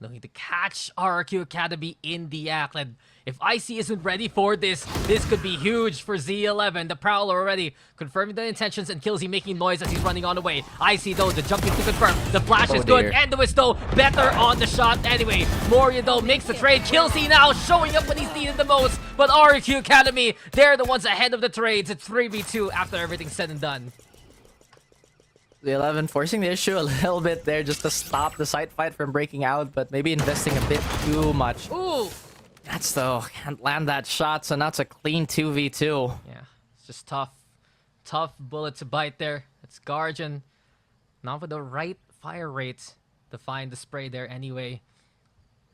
looking to catch RRQ Academy in the act. And if IC isn't ready for this, this could be huge for Z11. The Prowler already confirming the intentions and Killzy making noise as he's running on the way. IC though, the jumping to confirm. The flash is good. And the though, better on the shot anyway. Moria though makes the trade. Killzy now showing up when he's needed the most. But RRQ Academy, they're the ones ahead of the trades. It's 3v2 after everything's said and done. Z11 forcing the issue a little bit there just to stop the site fight from breaking out, but maybe investing a bit too much. Ooh! That's though, can't land that shot, so now it's a clean 2v2. Yeah, it's just tough. Tough bullet to bite there. It's Guardian. Not with the right fire rate to find the spray there anyway.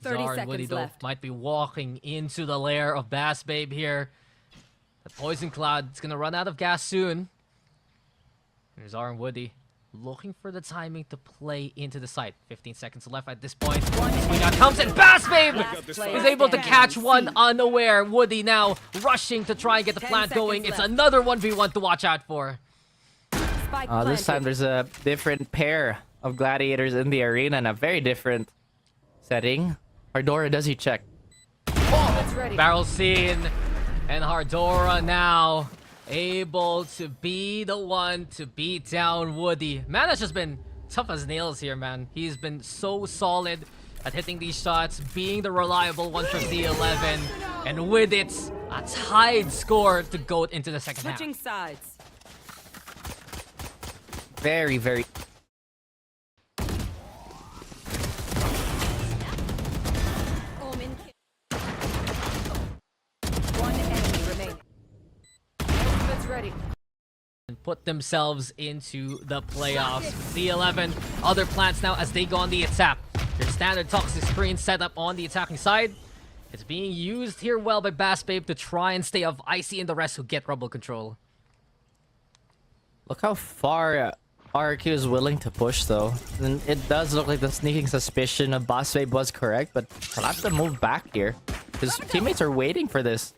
30 Zar and Woody seconds though left. might be walking into the lair of Bass Babe here. The Poison Cloud is gonna run out of gas soon. There's Zar and Woody looking for the timing to play into the site. 15 seconds left at this point. Swing out comes and Bass Babe is able to catch one unaware. Woody now rushing to try and get the 10 plant going. seconds It's another 1v1 to watch out for. Spike This time planted. there's a different pair of gladiators in the arena in a very different setting. Hardora, does he check? It's ready. Barrel scene, and Hardora now able to be the one to beat down Woody. Man has just been tough as nails here, man. He's been so solid at hitting these shots, being the reliable one for Z11, and with it, a tied score to go into the second half. Switching sides. Very, very... Omen kill. One enemy remaining. It's ready. And put themselves into the playoffs. Z11, other plants now as they go on the attack. Your standard toxic screen set up on the attacking side. It's being used here well by Bass Babe to try and stay off Icy and the rest who get rubble control. Look how far RRQ is willing to push, though. And it does look like the sneaking suspicion of Boss Babe was correct, but he'll have to move back here. His teammates are waiting for this.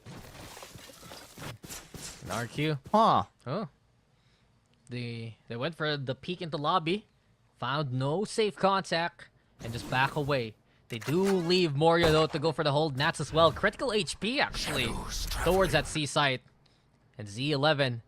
And RQ. Huh. Oh. They went for the peek into lobby, found no safe contact, and just back away. They do leave Moria though to go for the hold. Nats as well. Critical HP actually towards that C site. And Z11,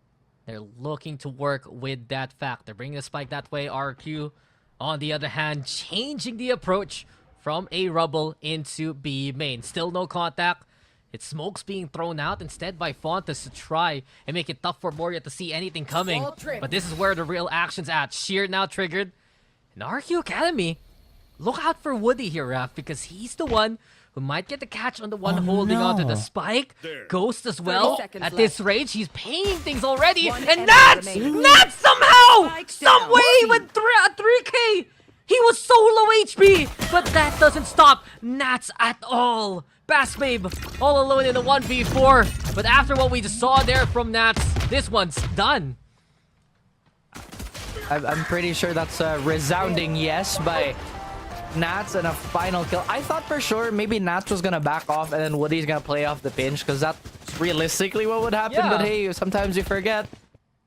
they're looking to work with that fact. They're bringing the spike that way. RQ, on the other hand, changing the approach from A rubble into B main. Still no contact. It's smokes being thrown out instead by Fontas to try and make it tough for Moria to see anything coming. But this is where the real action's at. Sheer now triggered. And RRQ Academy, look out for Woody here, Raph, because he's the one who might get the catch on the one holding onto the spike. There. Ghost as well. 30 seconds At left. this rage, he's paying things already. One And enemy Nats! remaining. Nats somehow! Spike Some down. way with 3K! He was so low HP! But that doesn't stop Nats at all. Bass Babe all alone in a 1v4. But after what we just saw there from Nats, this one's done. I'm pretty sure that's a resounding yes by Nats and a final kill. I thought for sure maybe Nats was gonna back off and then Woody's gonna play off the pinch because that's realistically what would happen. Yeah. But hey, sometimes you forget.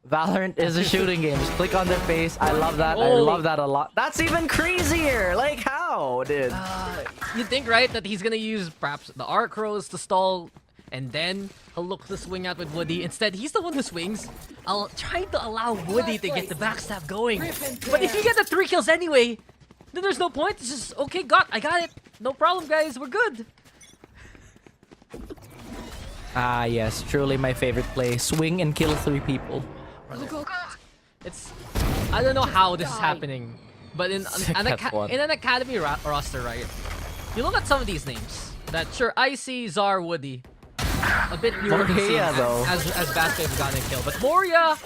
Valorant is a shooting game. Just click on their face. I love that. I Oh. love that a lot. That's even crazier. Like how, dude? You think, right, that he's gonna use perhaps the arc crows to stall, and then he'll look to swing out with Woody. Instead, he's the one who swings. I'll try to allow Woody to get the backstab going. But if you get the 3 kills anyway, then there's no point. It's just, okay, I got it. No problem, guys. We're good. Ah, yes. Truly my favorite play. Swing and kill 3 people. It's, I don't know how this is happening, but in That's one. an academy roster, right? You look at some of these names. That sure, Icy, Zar, Woody, a bit newer Moria, though. as Bass Babe gotten a kill, but Moria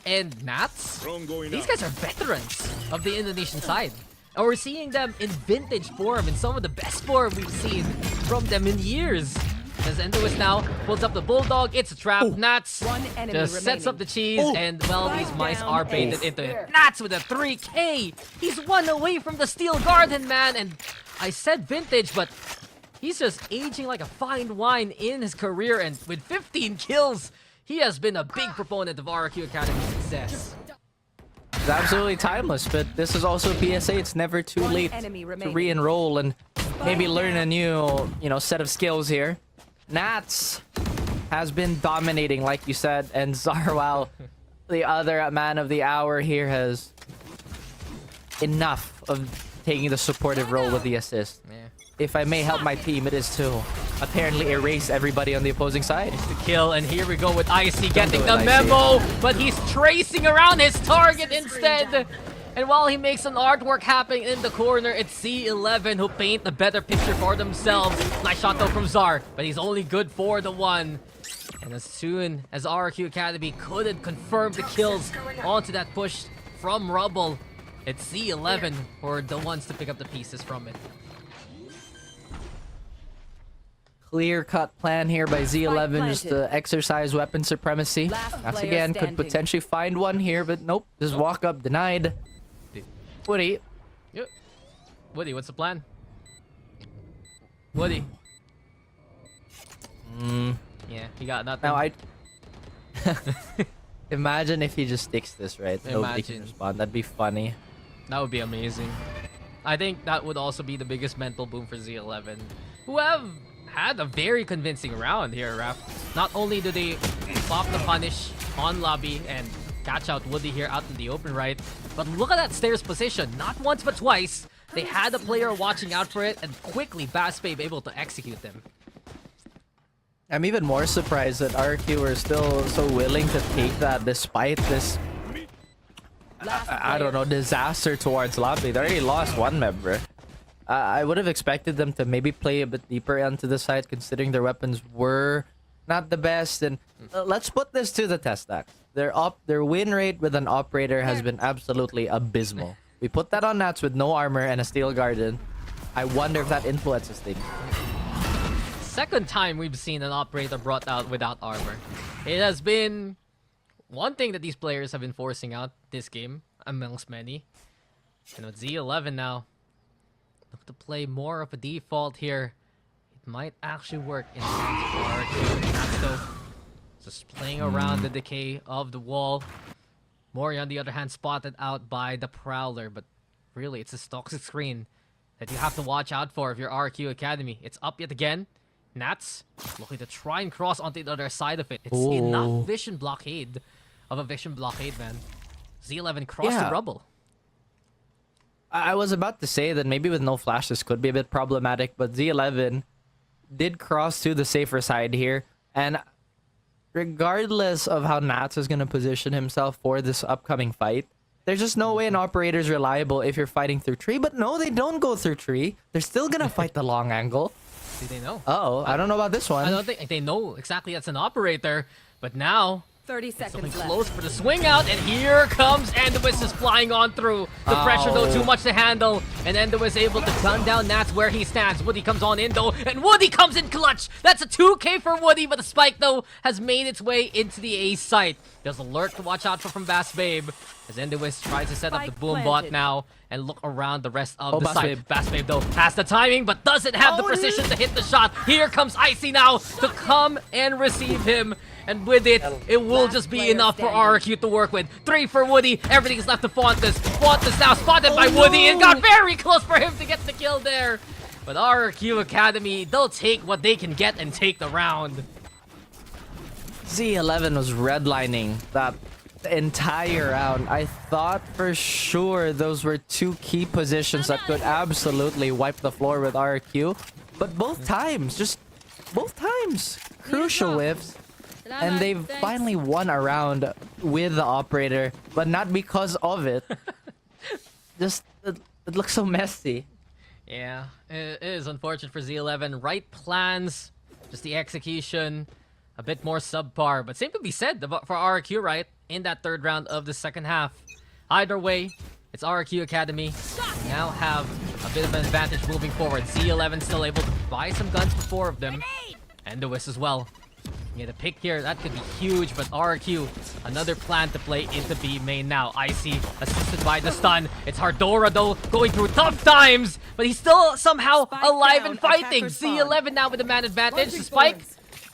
and Nats, Drone going these up. guys are veterans of the Indonesian side. And we're seeing them in vintage form, in some of the best form we've seen from them in years. As Endois now pulls up the Bulldog, it's a trap. Nats One enemy just sets remaining. up the cheese, and well, these mice down. are baited into it. Nats with a 3K! He's 1 away from the Steel Garden, man, and I said vintage, but he's just aging like a fine wine in his career, and with 15 kills, he has been a big proponent of RRQ Academy's success. It's absolutely timeless, but this is also PSA. It's never too late enemy to remaining. re-enroll, and maybe learn a new, set of skills here. Nats has been dominating, like you said, and Zarwal, the other man of the hour here, has enough of taking the supportive role with the assist. Yeah. If I may help my team, it is to apparently erase everybody on the opposing side. It's the kill, and here we go with Icy getting do the it, memo, but he's tracing around his target instead. And while he makes an artwork happen in the corner, it's Z11 who paint a better picture for themselves. Nice shot though from Zar, but he's only good for the one. And as soon as RRQ Academy couldn't confirm the kills onto that push from Rubble, it's Z11 who are the ones to pick up the pieces from it. Clear-cut plan here by Z11 just to exercise weapon supremacy. Once again, could potentially find one here, but nope. Just walk up, denied. Woody. Yep. Woody, what's the plan? Woody. Yeah, he got nothing. Now, imagine if he just sticks this, right? Nobody can respond. That'd be funny. That would be amazing. I think that would also be the biggest mental boom for Z11, who have had a very convincing round here, Raph. Not only do they pop the punish on lobby and catch out Woody here out in the open right, but look at that stairs position. Not once but twice. They had a player watching out for it, and quickly Bassbabe able to execute them. I'm even more surprised that RRQ were still so willing to take that despite this, I don't know, disaster towards lobby. They already lost one member. I would have expected them to maybe play a bit deeper onto the side, considering their weapons were not the best. And let's put this to the test, Dax. Their win rate with an operator has been absolutely abysmal. We put that on Nats with no armor and a steel garden. I wonder if that influences things. Second time we've seen an operator brought out without armor. It has been one thing that these players have been forcing out this game, amongst many. And with Z11 now, look to play more of a default here. It might actually work in Nats though. Just playing around the decay of the wall. Mori, on the other hand, spotted out by the Prowler, but really, it's a toxic screen that you have to watch out for if you're RRQ Academy. It's up yet again. Nats looking to try and cross onto the other side of it. It's enough vision blockade of a vision blockade, man. Z11 crossed the rubble. I was about to say that maybe with no flash this could be a bit problematic, but Z11 did cross to the safer side here, and regardless of how Nats is going to position himself for this upcoming fight, there's just no way an operator is reliable if you're fighting through tree. But no, they don't go through tree. They're still going to fight the long angle. Do they know? Uh-oh, I don't know about this one. I don't think they know exactly that's an operator, but now 30 seconds left. Close for the swing out, and here comes Endois is flying on through. The pressure though too much to handle, and Endois able to gun down Nats where he stands. Woody comes on in though, and Woody comes in clutch. That's a 2K for Woody, but the spike though has made its way into the A site. There's a lurk to watch out for from Bassbabe as Endois tries to set up the boom bot now and look around the rest of the site. Bassbabe though has the timing but doesn't have the precision to hit the shot. Here comes Icy now to come and receive him. And with it, it will just be enough for RRQ to work with. 3 for Woody. Everything's left to Fontes. Fontes now spotted by Woody and got very close for him to get the kill there. But RRQ Academy, they'll take what they can get and take the round. Z11 was redlining that entire round. I thought for sure those were two key positions that could absolutely wipe the floor with RRQ. But both times, crucial whiffs. And they've finally won a round with the operator, but not because of it. Just, it looks so messy. Yeah, it is unfortunate for Z11. Right plans, just the execution, a bit more subpar. But same could be said for RRQ, right? In that third round of the second half. Either way, it's RRQ Academy. We now have a bit of an advantage moving forward. Z11 still able to buy some guns for 4 of them. And Lewis as well. Yeah, the pick here, that could be huge, but RRQ, another plan to play into B main now. Icy, assisted by the stun. It's Hardora, though, going through tough times, but he's still somehow alive and fighting. Z11 now with the man advantage. The spike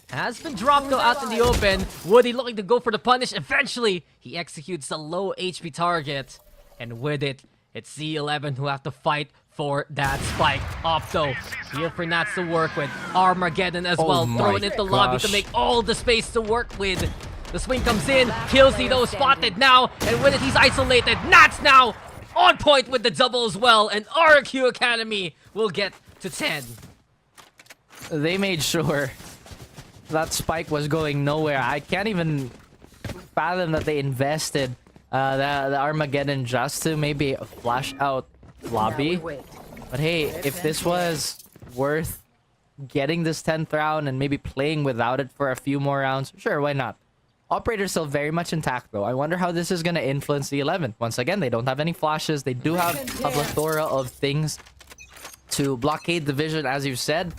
has been dropped, though, out in the open. Woody looking to go for the punish. Eventually, he executes the low HP target. And with it, it's Z11 who have to fight for that spike. Opto here for Nats to work with. Armageddon as well, throwing it the lobby to make all the space to work with. The swing comes in, kills though spotted now, and with it he's isolated. Nats now on point with the double as well, and RRQ Academy will get to 10. They made sure that spike was going nowhere. I can't even fathom that they invested the Armageddon just to maybe flash out lobby. But hey, if this was worth getting this 10th round and maybe playing without it for a few more rounds, sure, why not? Operator's still very much intact though. I wonder how this is going to influence the 11. Once again, they don't have any flashes. They do have a plethora of things to blockade the vision, as you said.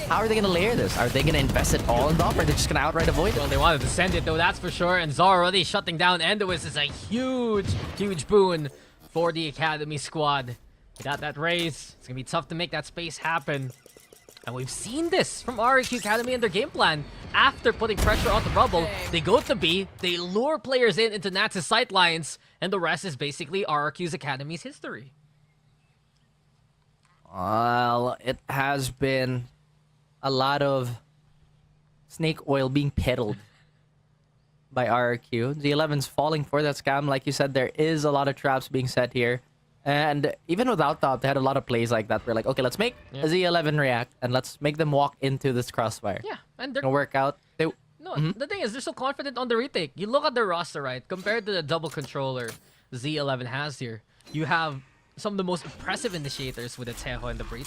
How are they going to layer this? Are they going to invest it all in the op, or are they just going to outright avoid it? Well, they wanted to send it though, that's for sure. And Zar already shutting down Endois is a huge boon for the Academy squad. They got that raise. It's going to be tough to make that space happen. And we've seen this from RRQ Academy and their game plan. After putting pressure on the rubble, they go to B, they lure players into Nats' sight lines, and the rest is basically RRQ's Academy's history. Well, it has been a lot of snake oil being peddled by RRQ. Z11's falling for that scam. Like you said, there is a lot of traps being set here. And even without top, they had a lot of plays like that. We're like, okay, let's make a Z11 react and let's make them walk into this crossfire. Yeah, and they're gonna work out. They... No, the thing is, they're so confident on the retake. You look at their roster, right? Compared to the double controller Z11 has here, you have some of the most impressive initiators with the Tejo and the Breach.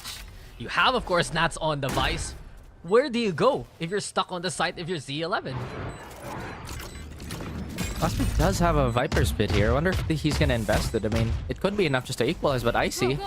You have, of course, Nats on device. Where do you go if you're stuck on the site if you're Z11? Prospect does have a Viper Spit here. I wonder if he's going to invest it. I mean, it could be enough just to equalize, but Icy,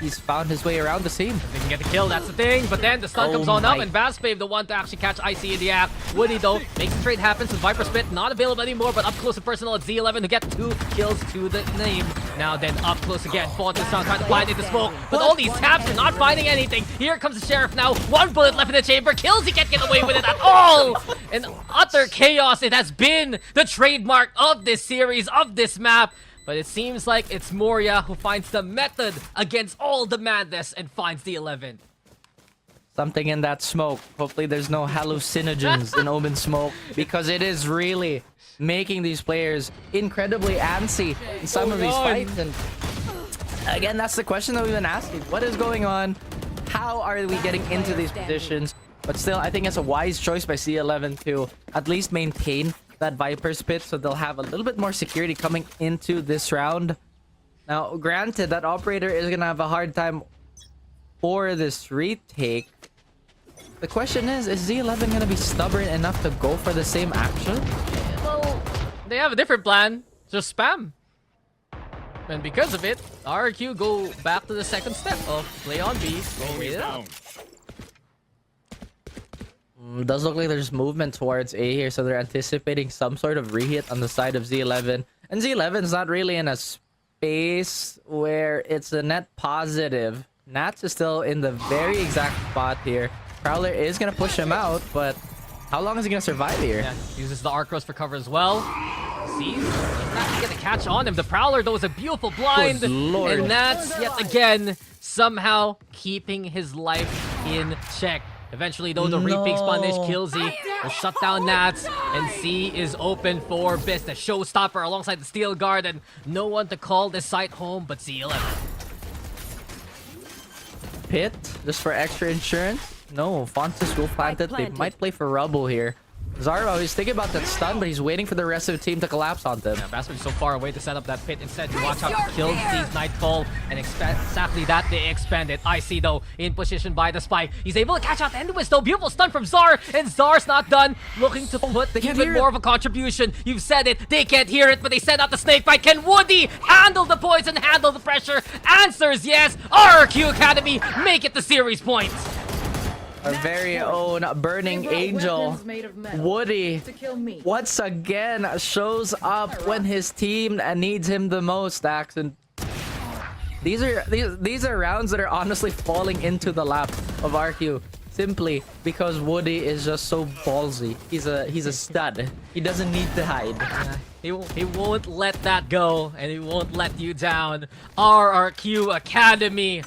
he's found his way around the scene. They can get the kill, that's the thing. But then the stun comes on up, and Vaspave, the one to actually catch Icy in the act. Woody, though, makes the trade happen since Viper Spit not available anymore, but up close and personal at Z11 to get 2 kills to the name. Now then, up close again. Fawn to sound trying to blind into smoke, but all these taps are not finding anything. Here comes the Sheriff now. 1 bullet left in the chamber. Kills, he can't get away with it at all. And utter chaos it has been the trademark of this series, of this map. But it seems like it's Moria who finds the method against all the madness and finds the 11th. Something in that smoke. Hopefully there's no hallucinogens in Omen smoke, because it is really making these players incredibly antsy in some of these fights. And again, that's the question that we've been asking. What is going on? How are we getting into these positions? But still, I think it's a wise choice by C11 to at least maintain that Viper Spit, so they'll have a little bit more security coming into this round. Now, granted, that Operator is gonna have a hard time for this retake. The question is Z11 gonna be stubborn enough to go for the same action? Well, they have a different plan. Just spam. And because of it, RRQ go back to the second step of play on B, go wait it out. Does look like there's movement towards A here, so they're anticipating some sort of reheat on the side of Z11. And Z11's not really in a space where it's a net positive. Nats is still in the very exact spot here. Prowler is going to push him out, but how long is he going to survive here? Yeah, uses the Arc Rose for cover as well. Sees, he's not going to catch on him. The Prowler, though, is a beautiful blind. Good Lord. And Nats, yet again, somehow keeping his life in check. Eventually, though, the repeat punish kills Z. Will shut down Nats, and C is open for business. Showstopper alongside the Steel Guard, and no one to call this site home but Z11. Pit, just for extra insurance? No, Fontis will plant it. They might play for Rubble here. Zaro, he's thinking about that stun, but he's waiting for the rest of the team to collapse on them. Yeah, Bastard's so far away to set up that pit. Instead, you watch out to kill Z's Nightfall, and exactly that they expand it. Icy, though, in position by the spike. He's able to catch out Endois, though. Beautiful stun from Zar, and Zar's not done. Looking to put even more of a contribution. You've said it. They can't hear it, but they send out the snake bite. Can Woody handle the poison, handle the pressure? Answers yes. RRQ Academy make it the series points. Our very own Burning Angel, Woody, once again shows up when his team needs him the most, Axon. These are rounds that are honestly falling into the lap of RQ simply because Woody is just so ballsy. He's a stud. He doesn't need to hide. He won't let that go, and he won't let you down. RRQ Academy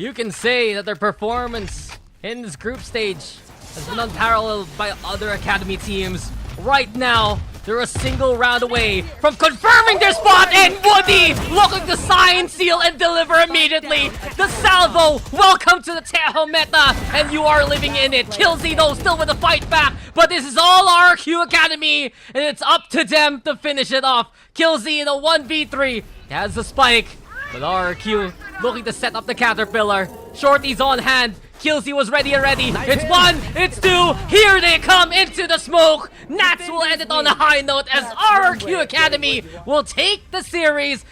You can say that their performance in this group stage has been unparalleled by other Academy teams. Right now, they're a single round away from confirming their spot, and Woody looking to sign, seal, and deliver immediately. The salvo, welcome to the Tejo meta, and you are living in it. Killzy though still with a fight back, but this is all RRQ Academy, and it's up to them to finish it off. Killzy in a 1v3, has the spike, but RRQ looking to set up the Caterpillar. Shorty's on hand. Killzy was ready already. It's one, it's two. Here they come into the smoke. Nats will end it on a high note as RRQ Academy will take the series